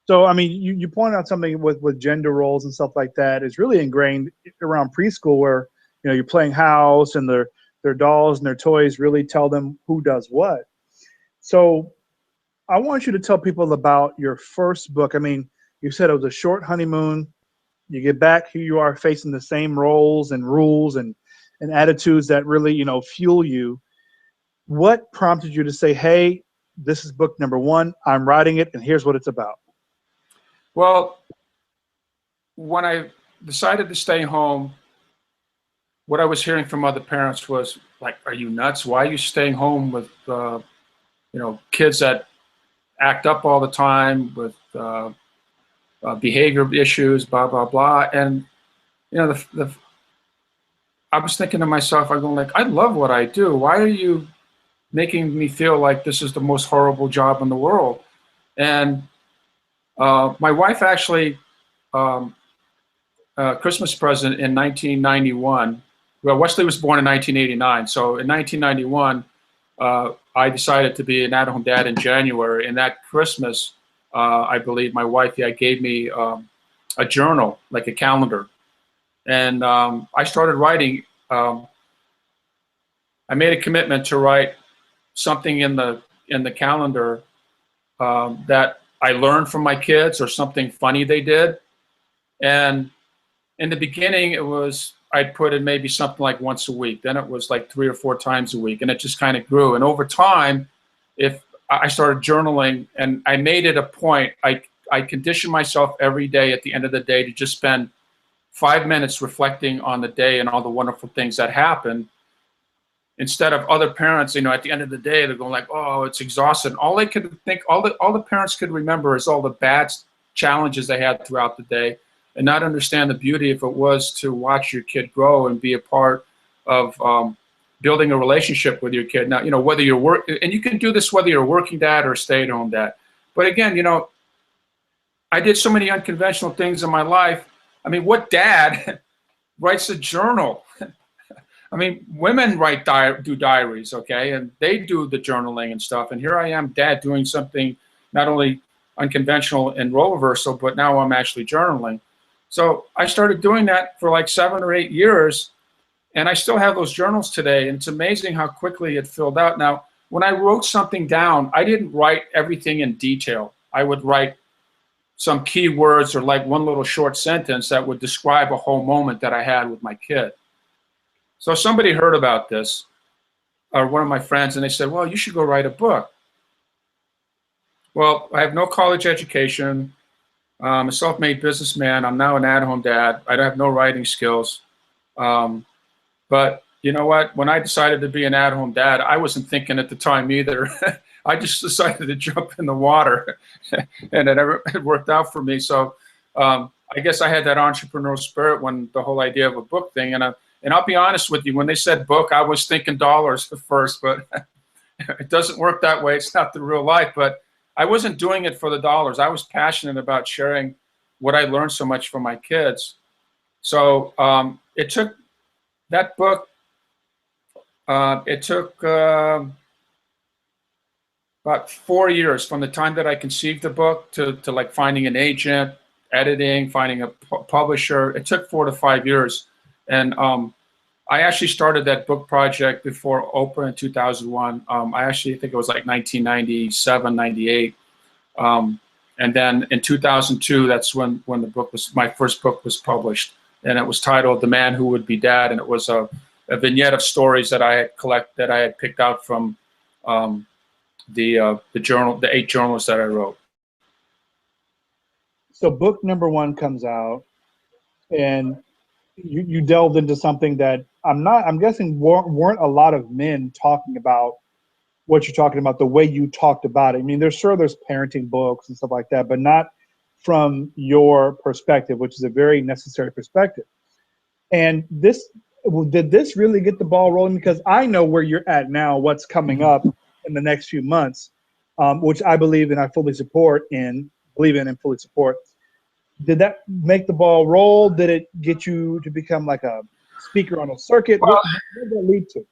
So, I mean, you pointed out something with gender roles and stuff like that is really ingrained around preschool, where you're playing house and their dolls and their toys really tell them who does what. So, I want you to tell people about your first book. I mean, you said it was a short honeymoon. You get back, here you are facing the same roles and rules and attitudes that really fuel you. What prompted you to say, "Hey, this is book number one. I'm writing it, and here's what it's about"? Well, when I decided to stay home, what I was hearing from other parents was like, "Are you nuts? Why are you staying home with kids that act up all the time with behavior issues, blah blah blah?" And I was thinking to myself, I'm going like, I love what I do. Why are you making me feel like this is the most horrible job in the world? And my wife actually, Christmas present in 1991. Well, Wesley was born in 1989. So in 1991, I decided to be an at-home dad in January. And that Christmas, I believe my wife gave me a journal, like a calendar. And I started writing. I made a commitment to write something in the calendar that I learned from my kids or something funny they did. And in the beginning, I'd put in maybe something like once a week. Then it was like 3 or 4 times a week, and it just kind of grew. And over time, if I started journaling, and I made it a point, I conditioned myself every day at the end of the day to just spend 5 minutes reflecting on the day and all the wonderful things that happened. Instead of other parents, at the end of the day, they're going like, "Oh, it's exhausting." All they could think, all the parents could remember is all the bad challenges they had throughout the day, and not understand the beauty if it was to watch your kid grow and be a part of building a relationship with your kid. Now, whether you're and you can do this whether you're a working dad or a stay-at-home dad. But again, I did so many unconventional things in my life. I mean, what dad writes a journal? I mean, women do diaries, okay, and they do the journaling and stuff. And here I am, dad, doing something not only unconventional and role reversal, but now I'm actually journaling. So I started doing that for like 7 or 8 years, and I still have those journals today. And it's amazing how quickly it filled out. Now, when I wrote something down, I didn't write everything in detail. I would write some key words or like one little short sentence that would describe a whole moment that I had with my kid. So somebody heard about this, or one of my friends, and they said, "Well, you should go write a book." Well, I have no college education. I'm a self-made businessman. I'm now an at-home dad. I don't have no writing skills. But you know what? When I decided to be an at-home dad, I wasn't thinking at the time either. I just decided to jump in the water, and it worked out for me. So I guess I had that entrepreneurial spirit when the whole idea of a book thing. And I'll be honest with you, when they said book, I was thinking dollars at first, but it doesn't work that way. It's not the real life. But I wasn't doing it for the dollars. I was passionate about sharing what I learned so much from my kids. So it took that book. It took about 4 years from the time that I conceived the book to like finding an agent, editing, finding a publisher. It took 4 to 5 years. And I actually started that book project before Oprah in 2001. I actually think it was like 1997, 98. And then in 2002, that's when my first book was published. And it was titled The Man Who Would Be Dad. And it was a vignette of stories that I had picked out from the 8 journals that I wrote. So book number 1 comes out, and you delved into something that I'm guessing weren't a lot of men talking about what you're talking about the way you talked about it. I mean, there's parenting books and stuff like that, but not from your perspective, which is a very necessary perspective. And did this really get the ball rolling? Because I know where you're at now, what's coming up, in the next few months, which I believe and I fully support and believe in and fully support. Did that make the ball roll? Did it get you to become like a speaker on a circuit? Well, What did that lead to?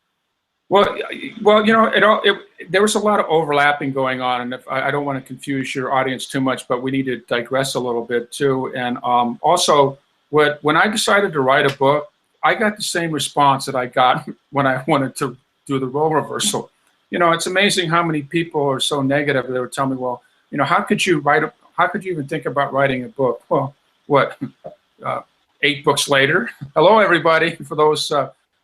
Well, you know, there was a lot of overlapping going on, and if, I don't want to confuse your audience too much, but we need to digress a little bit too. And also, when I decided to write a book, I got the same response that I got when I wanted to do the role reversal. You know, it's amazing how many people are so negative. They were telling me, well, you know, how could you even think about writing a book? Well, what, 8 books later? Hello, everybody, for those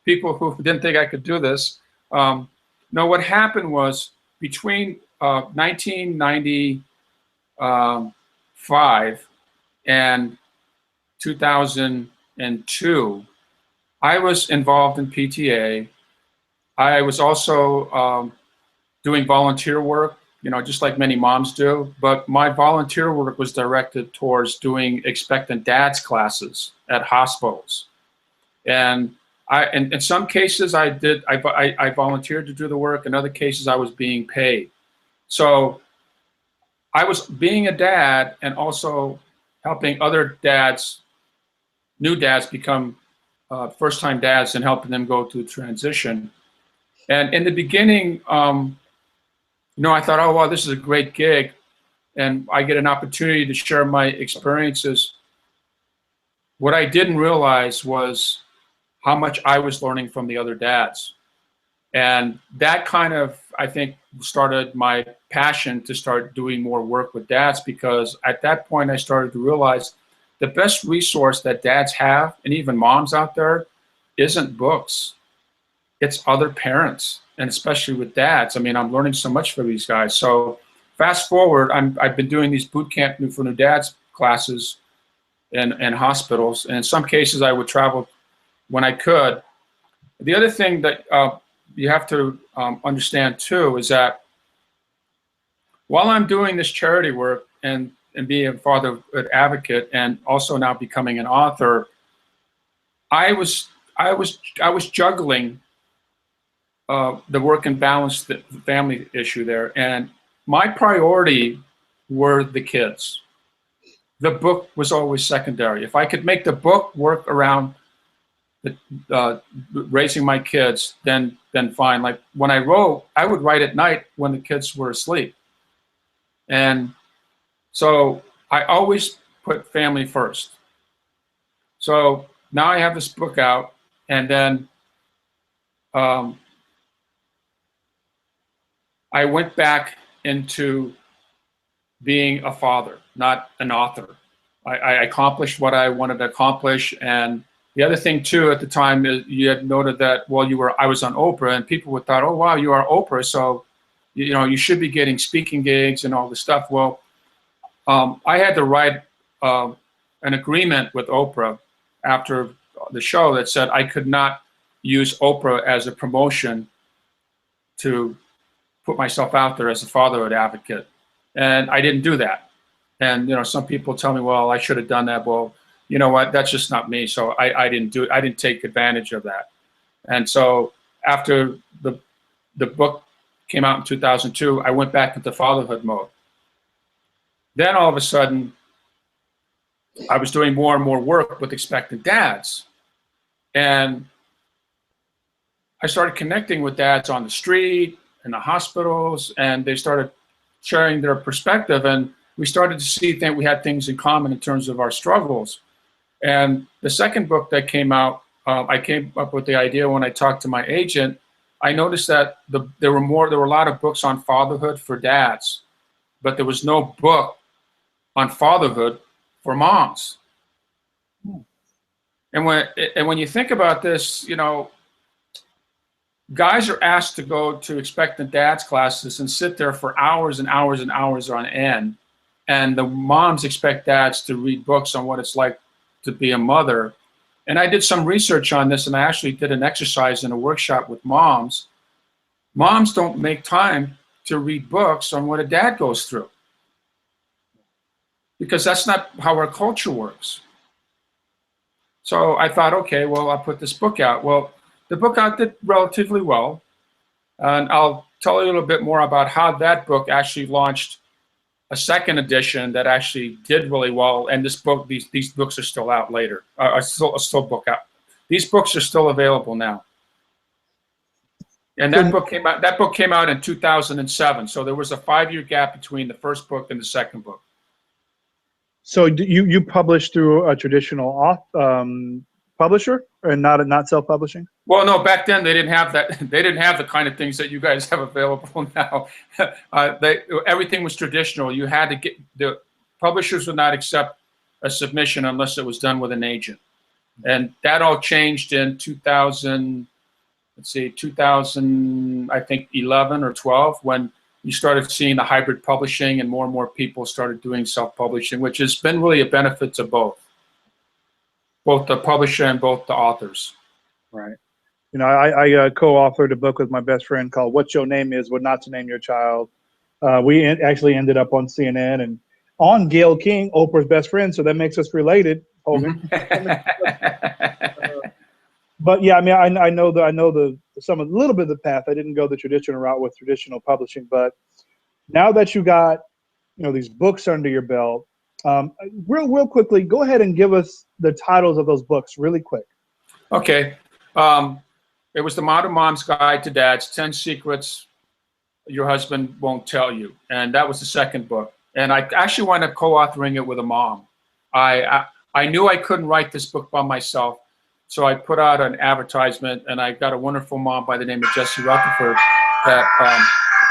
people who didn't think I could do this. No, what happened was between 1995 and 2002, I was involved in PTA. I was also doing volunteer work, you know, just like many moms do. But my volunteer work was directed towards doing expectant dads classes at hospitals. And in some cases, I volunteered to do the work. In other cases, I was being paid. So I was being a dad and also helping other dads, new dads, become first-time dads and helping them go through transition. And in the beginning, you know, I thought, oh, wow, this is a great gig. And I get an opportunity to share my experiences. What I didn't realize was how much I was learning from the other dads. And that kind of, I think, started my passion to start doing more work with dads, because at that point I started to realize the best resource that dads have, and even moms out there, isn't books. It's other parents, and especially with dads. I mean, I'm learning so much from these guys. So fast forward, I've been doing these boot camp for new dads classes in hospitals. And in some cases I would travel when I could. The other thing that you have to understand too is that while I'm doing this charity work and being a fatherhood advocate and also now becoming an author, I was juggling the work and balance, the family issue there, and my priority were the kids. The book was always secondary. If I could make the book work around raising my kids, then fine. Like when I wrote, I would write at night when the kids were asleep. And so I always put family first. So now I have this book out, and then I went back into being a father, not an author. I accomplished what I wanted to accomplish. And the other thing too, at the time, is you had noted that, well, I was on Oprah, and people would thought, oh wow, you are Oprah, so you know you should be getting speaking gigs and all this stuff. Well, I had to write an agreement with Oprah after the show that said I could not use Oprah as a promotion to put myself out there as a fatherhood advocate, and I didn't do that. And you know, some people tell me, well, I should have done that. Well, you know what? That's just not me. So I didn't do it. I didn't take advantage of that. And so after the book came out in 2002, I went back into fatherhood mode. Then all of a sudden, I was doing more and more work with expectant dads. And I started connecting with dads on the street, in the hospitals, and they started sharing their perspective. And we started to see that we had things in common in terms of our struggles. And the second book that came out, I came up with the idea when I talked to my agent. I noticed that there were a lot of books on fatherhood for dads, but there was no book on fatherhood for moms. And when you think about this, you know, guys are asked to go to expectant dads classes and sit there for hours and hours and hours on end, and the moms expect dads to read books on what it's like to be a mother. And I did some research on this, and I actually did an exercise in a workshop with moms. Moms don't make time to read books on what a dad goes through, because that's not how our culture works. So I thought, okay, well, I'll put this book out. Well, the book out did relatively well, and I'll tell you a little bit more about how that book actually launched a second edition that actually did really well. And this book, these books are still out later. Are still book out. These books are still available now. And that book came out. That book came out in 2007. So there was a 5-year gap between the first book and the second book. So you published through a traditional publisher, and not self-publishing? Well, no. Back then they didn't have that. They didn't have the kind of things that you guys have available now. Everything was traditional. You had to get, the publishers would not accept a submission unless it was done with an agent, and that all changed in 2000. Let's see, 2000, I think 11 or 12, when you started seeing the hybrid publishing and more people started doing self-publishing, which has been really a benefit to both the publisher and both the authors. Right. You know, I co-authored a book with my best friend called "What Your Name Is, What Not to Name Your Child." We actually ended up on CNN and on Gayle King, Oprah's best friend, so that makes us related, Hogan. But yeah, I mean, I know a little bit of the path. I didn't go the traditional route with traditional publishing, but now that you got, you know, these books under your belt, real quickly, go ahead and give us the titles of those books really quick. Okay, it was The Modern Mom's Guide to Dads: 10 Secrets Your Husband Won't Tell You, and that was the second book. And I actually wound up co-authoring it with a mom. I knew I couldn't write this book by myself. So I put out an advertisement, and I got a wonderful mom by the name of Jessie Rutherford that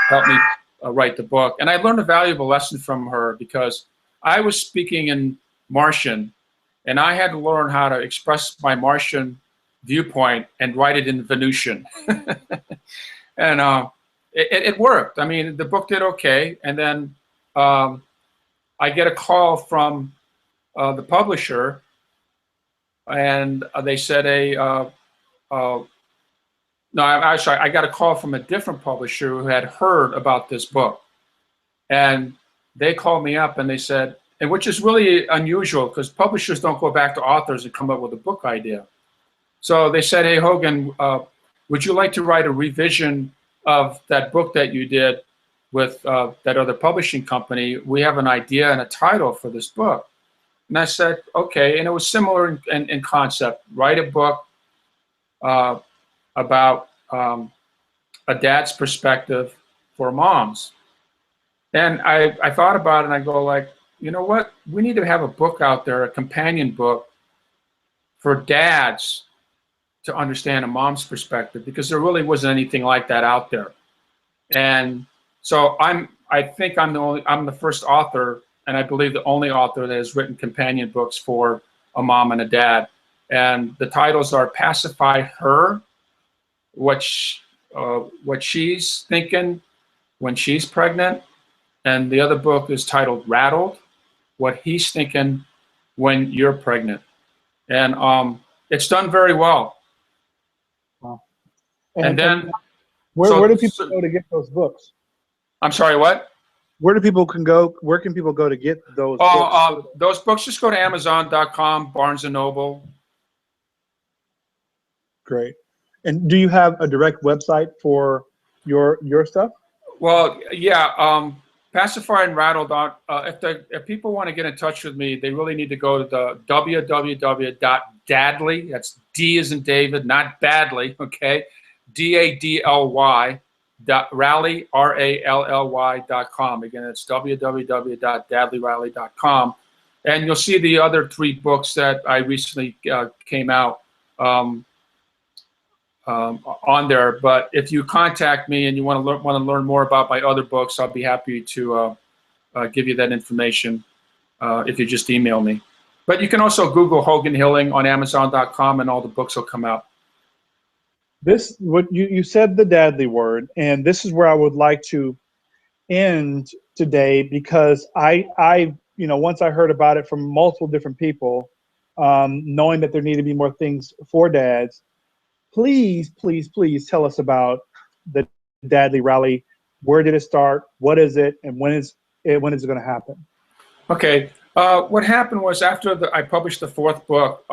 helped me write the book. And I learned a valuable lesson from her, because I was speaking in Martian, and I had to learn how to express my Martian viewpoint and write it in Venusian. And it worked. I mean, the book did okay. And then I get a call from the publisher, and they said no, I'm sorry, I got a call from a different publisher who had heard about this book. And they called me up and they said, and which is really unusual because publishers don't go back to authors and come up with a book idea. So they said, hey, Hogan, would you like to write a revision of that book that you did with that other publishing company? We have an idea and a title for this book. And I said, okay. And it was similar in concept. Write a book about a dad's perspective for moms. And I thought about it, and I go like, you know what? We need to have a book out there, a companion book for dads to understand a mom's perspective, because there really wasn't anything like that out there. And so I think I'm the first author, and I believe the only author that has written companion books for a mom and a dad. And the titles are Pacify Her, what she's thinking when she's pregnant. And the other book is titled Rattled, what he's thinking when you're pregnant. And it's done very well. Wow. And then where do people go to get those books? I'm sorry, what? Where can people go to get those books? Those books, just go to Amazon.com, Barnes & Noble. Great. And do you have a direct website for your stuff? Well, yeah. Pacify and Rattled. If people want to get in touch with me, they really need to go to the www.dadly. That's D as in David, not badly. Okay, DADLY. Rally, RALLY.com. Again, it's www.dadlyrally.com. And you'll see the other 3 books that I recently came out on there. But if you contact me and you want to learn more about my other books, I'll be happy to give you that information if you just email me. But you can also Google Hogan Healing on Amazon.com, and all the books will come out. What you said, the dadly word, and this is where I would like to end today, because I once I heard about it from multiple different people, knowing that there need to be more things for dads. Please tell us about the Dadly Rally. Where did it start? What is it? And when is it going to happen? Okay. What happened was, after I published the 4th book,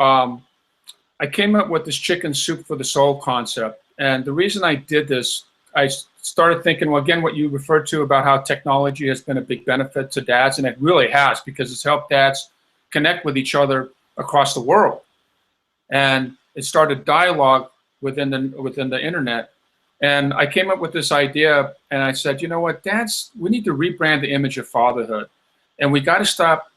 I came up with this chicken soup for the soul concept. And the reason I did this, I started thinking, well, again, what you referred to about how technology has been a big benefit to dads, and it really has, because it's helped dads connect with each other across the world. And it started dialogue within the internet. And I came up with this idea, and I said, you know what, dads, we need to rebrand the image of fatherhood. And we got to stop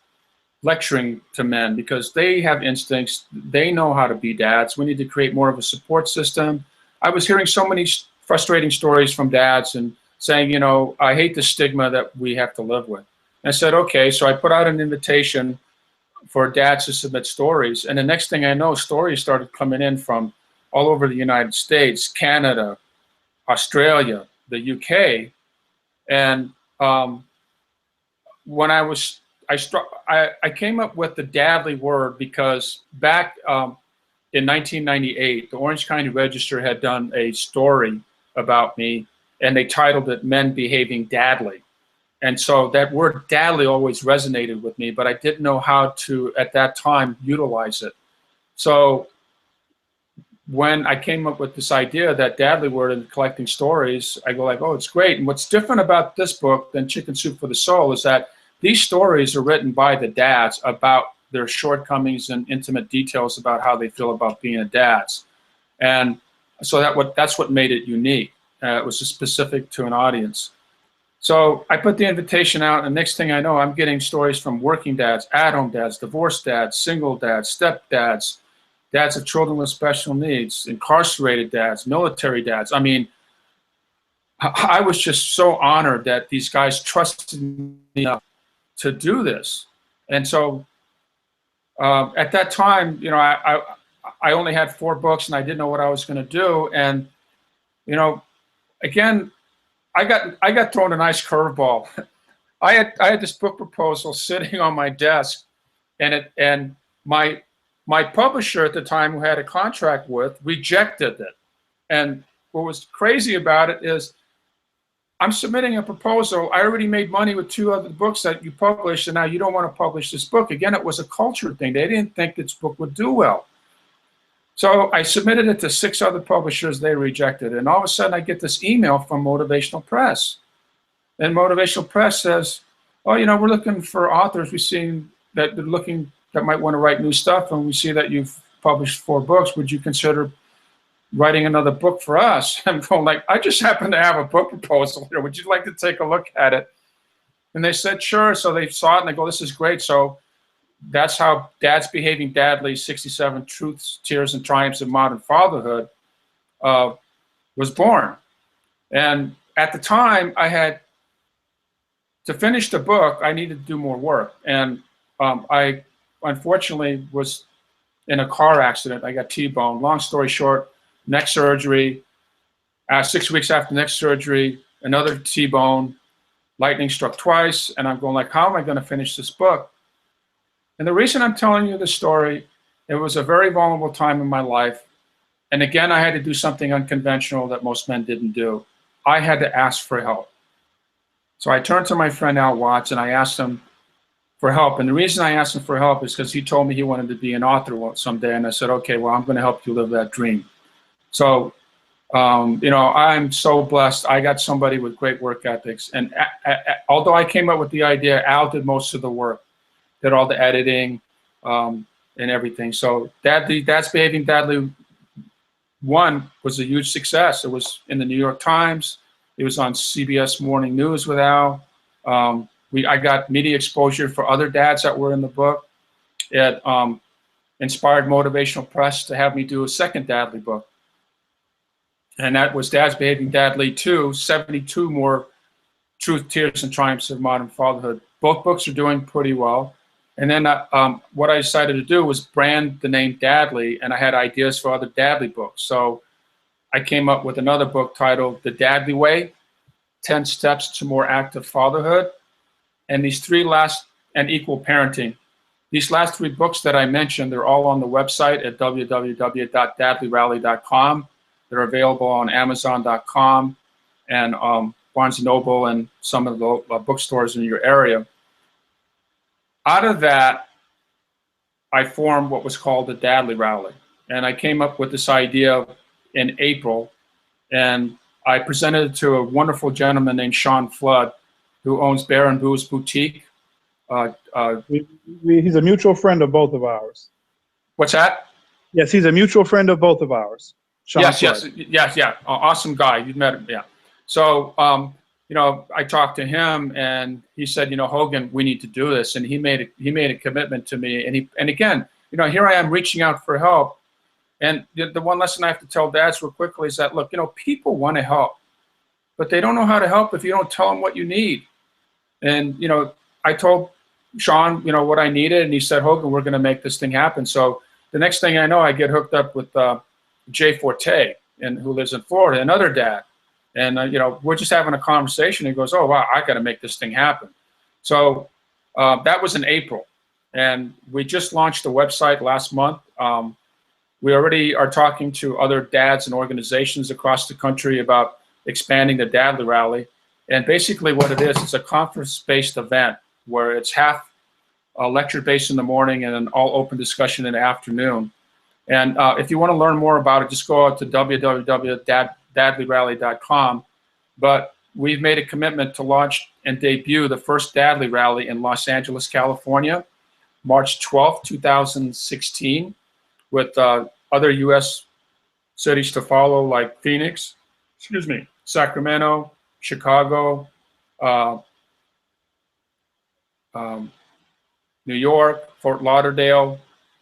lecturing to men, because they have instincts. They know how to be dads. We need to create more of a support system. I was hearing so many frustrating stories from dads and saying, you know, I hate the stigma that we have to live with. And I said, okay, so I put out an invitation for dads to submit stories. And the next thing I know, stories started coming in from all over the United States, Canada, Australia, the UK. And when I came up with the dadly word because back in 1998, the Orange County Register had done a story about me, and they titled it "Men Behaving Dadly." And so that word dadly always resonated with me, but I didn't know how to, at that time, utilize it. So when I came up with this idea, that dadly word, and collecting stories, I go like, oh, it's great. And what's different about this book than Chicken Soup for the Soul is that these stories are written by the dads about their shortcomings and intimate details about how they feel about being a dads. And so that's what made it unique. It was specific to an audience. So I put the invitation out, and next thing I know, I'm getting stories from working dads, at-home dads, divorced dads, single dads, stepdads, dads of children with special needs, incarcerated dads, military dads. I mean, I was just so honored that these guys trusted me enough to do this. And so at that time, you know, I only had 4 books, and I didn't know what I was going to do. And, you know, again, I got thrown a nice curveball. I had this book proposal sitting on my desk, and my publisher at the time, who I had a contract with, rejected it. And what was crazy about it is, I'm submitting a proposal. I already made money with 2 other books that you published, and now you don't want to publish this book. Again, it was a culture thing. They didn't think this book would do well. So I submitted it to 6 other publishers. They rejected it. And all of a sudden, I get this email from Motivational Press. And Motivational Press says, oh, you know, we're looking for authors. We've seen that they're looking, that might want to write new stuff, and we see that you've published 4 books. Would you consider writing another book for us? I'm going like, I just happen to have a book proposal here. Would you like to take a look at it? And they said, sure. So they saw it, and they go, this is great. So that's how Dads Behaving Dadly, 67 Truths, Tears, and Triumphs of Modern Fatherhood was born. And at the time, I had to finish the book, I needed to do more work. And I unfortunately was in a car accident. I got T-boned. Long story short, neck surgery. 6 weeks after neck surgery, another T-bone. Lightning struck twice. And I'm going like, how am I going to finish this book? And the reason I'm telling you this story, it was a very vulnerable time in my life. And again, I had to do something unconventional that most men didn't do. I had to ask for help. So I turned to my friend Al Watts, and I asked him for help. And the reason I asked him for help is because he told me he wanted to be an author someday. And I said, okay, well, I'm going to help you live that dream. So, you know, I'm so blessed. I got somebody with great work ethics. And although I came up with the idea, Al did most of the work, did all the editing and everything. So Dad's Behaving Dadly 1 was a huge success. It was in the New York Times. It was on CBS Morning News with Al. I got media exposure for other dads that were in the book. It inspired Motivational Press to have me do a second Dadly book. And that was Dad's Behaving Dadly 2, 72 more Truth, Tears, and Triumphs of Modern Fatherhood. Both books are doing pretty well. And then what I decided to do was brand the name Dadly, and I had ideas for other Dadly books. So I came up with another book titled The Dadly Way, 10 Steps to More Active Fatherhood, and these 3 last, and Equal Parenting. These last 3 books that I mentioned, they're all on the website at www.dadlyrally.com. They're available on Amazon.com and Barnes & Noble and some of the bookstores in your area. Out of that, I formed what was called the Dadly Rally. And I came up with this idea in April. And I presented it to a wonderful gentleman named Sean Flood, who owns Bear and Booze Boutique. He's a mutual friend of both of ours. What's that? Yes, he's a mutual friend of both of ours. Sean Yes, Flood. yeah. Awesome guy. You've met him, yeah. So, you know, I talked to him, and he said, you know, Hogan, we need to do this, and he made a commitment to me, and again, you know, here I am reaching out for help, and the one lesson I have to tell dads real quickly is that, look, you know, people want to help, but they don't know how to help if you don't tell them what you need. And you know, I told Sean, you know, what I needed, and he said, Hogan, we're going to make this thing happen. So the next thing I know, I get hooked up with Jay Forte, who lives in Florida, another dad. And, you know, we're just having a conversation. He goes, oh, wow, I got to make this thing happen. So that was in April. And we just launched the website last month. We already are talking to other dads and organizations across the country about expanding the Dadly Rally. And basically what it is, it's a conference-based event where it's half lecture-based in the morning and an all-open discussion in the afternoon. And if you want to learn more about it, just go out to www.dadlyrally.com. But we've made a commitment to launch and debut the first Dadly Rally in Los Angeles, California, March 12th, 2016, with other U.S. cities to follow, like Phoenix, Sacramento, Chicago, New York, Fort Lauderdale.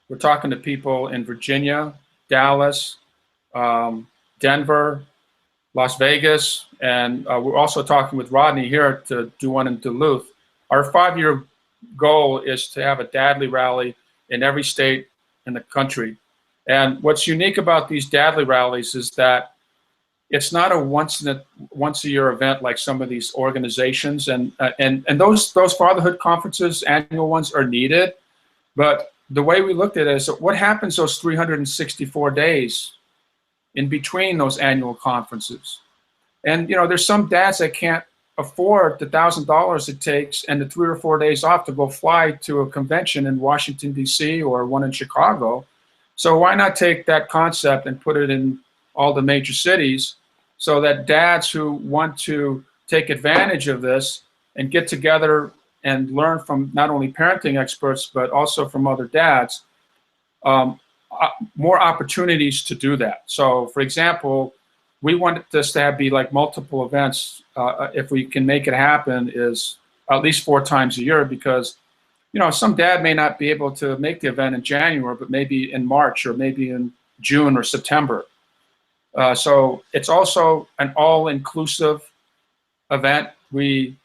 We're talking to people in Virginia, Dallas, Denver, Las Vegas, and we're also talking with Rodney here to do one in Duluth. Our 5-year goal is to have a Dadly Rally in every state in the country. And what's unique about these Dadly Rallies is that it's not a once a year event like some of these organizations, and those fatherhood conferences, annual ones, are needed. But the way we looked at it is, what happens those 364 days in between those annual conferences? And you know, there's some dads that can't afford the $1,000 it takes and the 3 or 4 days off to go fly to a convention in Washington, D.C. or one in Chicago. So why not take that concept and put it in all the major cities, so that dads who want to take advantage of this and get together and learn from not only parenting experts, but also from other dads, more opportunities to do that. So for example, we want this to be like multiple events. If we can make it happen, is at least 4 times a year, because you know, some dad may not be able to make the event in January, but maybe in March or maybe in June or September. So it's also an all-inclusive event. We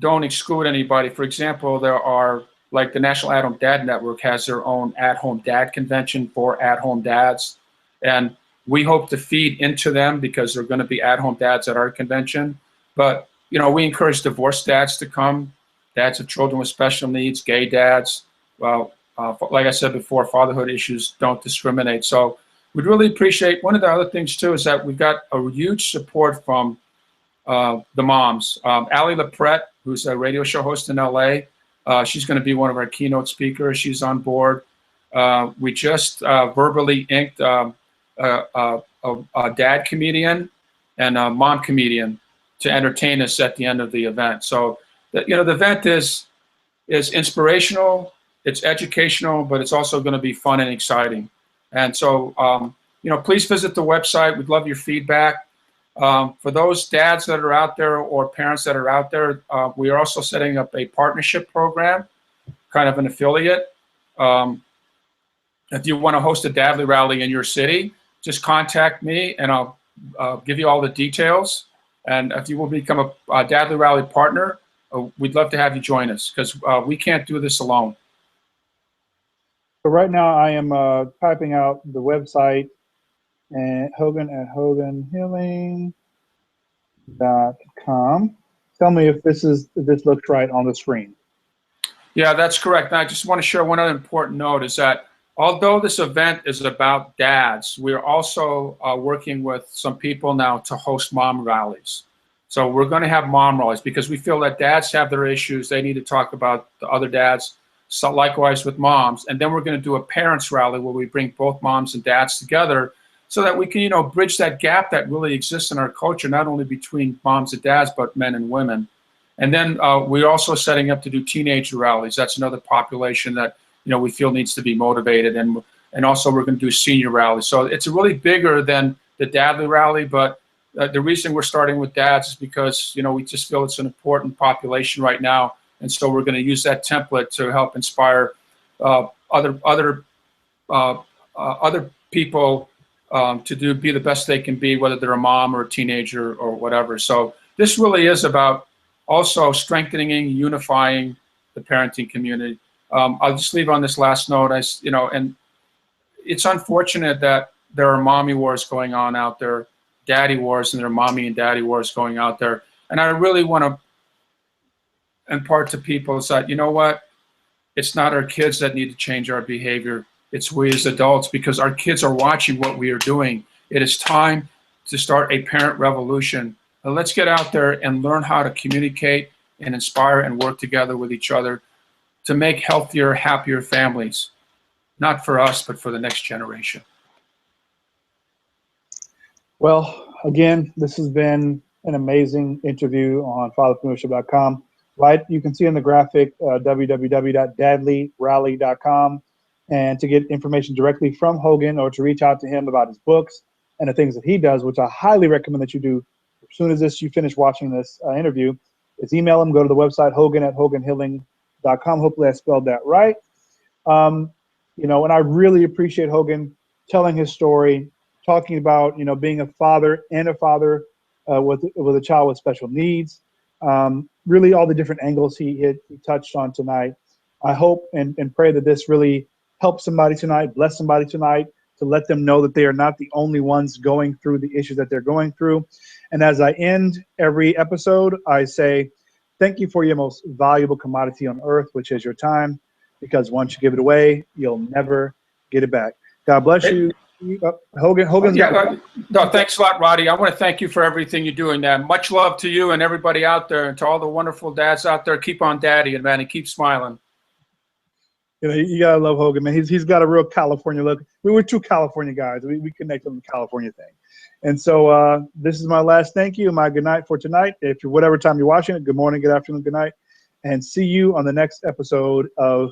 don't exclude anybody. For example, there are, like, the National At-Home Dad Network has their own at-home dad convention for at-home dads. And we hope to feed into them because they're going to be at-home dads at our convention. But, you know, we encourage divorced dads to come, dads of children with special needs, gay dads. Well, like I said before, fatherhood issues don't discriminate. So we'd really appreciate, one of the other things too is that we've got a huge support from the moms. Allie LaPrette, who's a radio show host in LA, she's going to be one of our keynote speakers. She's on board. We just verbally inked a dad comedian and a mom comedian to entertain us at the end of the event. So, you know, the event is inspirational, it's educational, but it's also going to be fun and exciting. And so, you know, please visit the website. We'd love your feedback. For those dads that are out there or parents that are out there, we are also setting up a partnership program, kind of an affiliate. If you want to host a Dadly Rally in your city, just contact me and I'll give you all the details. And if you will become a Dadly Rally partner, we'd love to have you join us, because we can't do this alone. So right now I am typing out the website, and Hogan at hoganhealing.com. Tell me if this looks right on the screen. Yeah, that's correct. And I just want to share one other important note is that although this event is about dads, we're also working with some people now to host mom rallies. So we're going to have mom rallies because we feel that dads have their issues. They need to talk about the other dads. So likewise with moms. And then we're going to do a parents rally where we bring both moms and dads together so that we can, you know, bridge that gap that really exists in our culture, not only between moms and dads, but men and women. And then we're also setting up to do teenager rallies. That's another population that, you know, we feel needs to be motivated. And also we're going to do senior rallies. So it's really bigger than the Dadly rally, but the reason we're starting with dads is because, you know, we just feel it's an important population right now. And so we're going to use that template to help inspire other people to be the best they can be, whether they're a mom or a teenager or whatever. So this really is about also strengthening and unifying the parenting community. I'll just leave on this last note. And it's unfortunate that there are mommy wars going on out there, daddy wars, and there are mommy and daddy wars going out there. And I really want to impart to people is that, you know what, it's not our kids that need to change our behavior. It's we as adults, because our kids are watching what we are doing. It is time to start a parent revolution. And let's get out there and learn how to communicate and inspire and work together with each other to make healthier, happier families, not for us, but for the next generation. Well, again, this has been an amazing interview on fatherpreneurship.com. Right, you can see in the graphic www.dadlyrally.com, and to get information directly from Hogan or to reach out to him about his books and the things that he does, which I highly recommend that you do as soon as you finish watching this interview, is email him, go to the website hogan@hoganhealing.com. Hopefully I spelled that right. You know, and I really appreciate Hogan telling his story, talking about, you know, being a father and a father with a child with special needs. Really all the different angles he touched on tonight. I hope and pray that this really helps somebody tonight, bless somebody tonight, to let them know that they are not the only ones going through the issues that they're going through. And as I end every episode, I say, thank you for your most valuable commodity on earth, which is your time, because once you give it away, you'll never get it back. God bless you. Hogan. No, thanks a lot, Roddy. I want to thank you for everything you're doing. Much love to you and everybody out there, and to all the wonderful dads out there. Keep on daddy, and man, and keep smiling. You know, you gotta love Hogan, man. He's got a real California look. We were two California guys. We connect on the California thing. And so this is my last thank you, my good night for tonight. If you're whatever time you're watching it, good morning, good afternoon, good night, and see you on the next episode of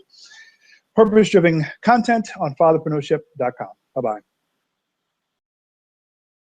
Purpose-Driven Content on fatherpreneurship.com. Bye-bye.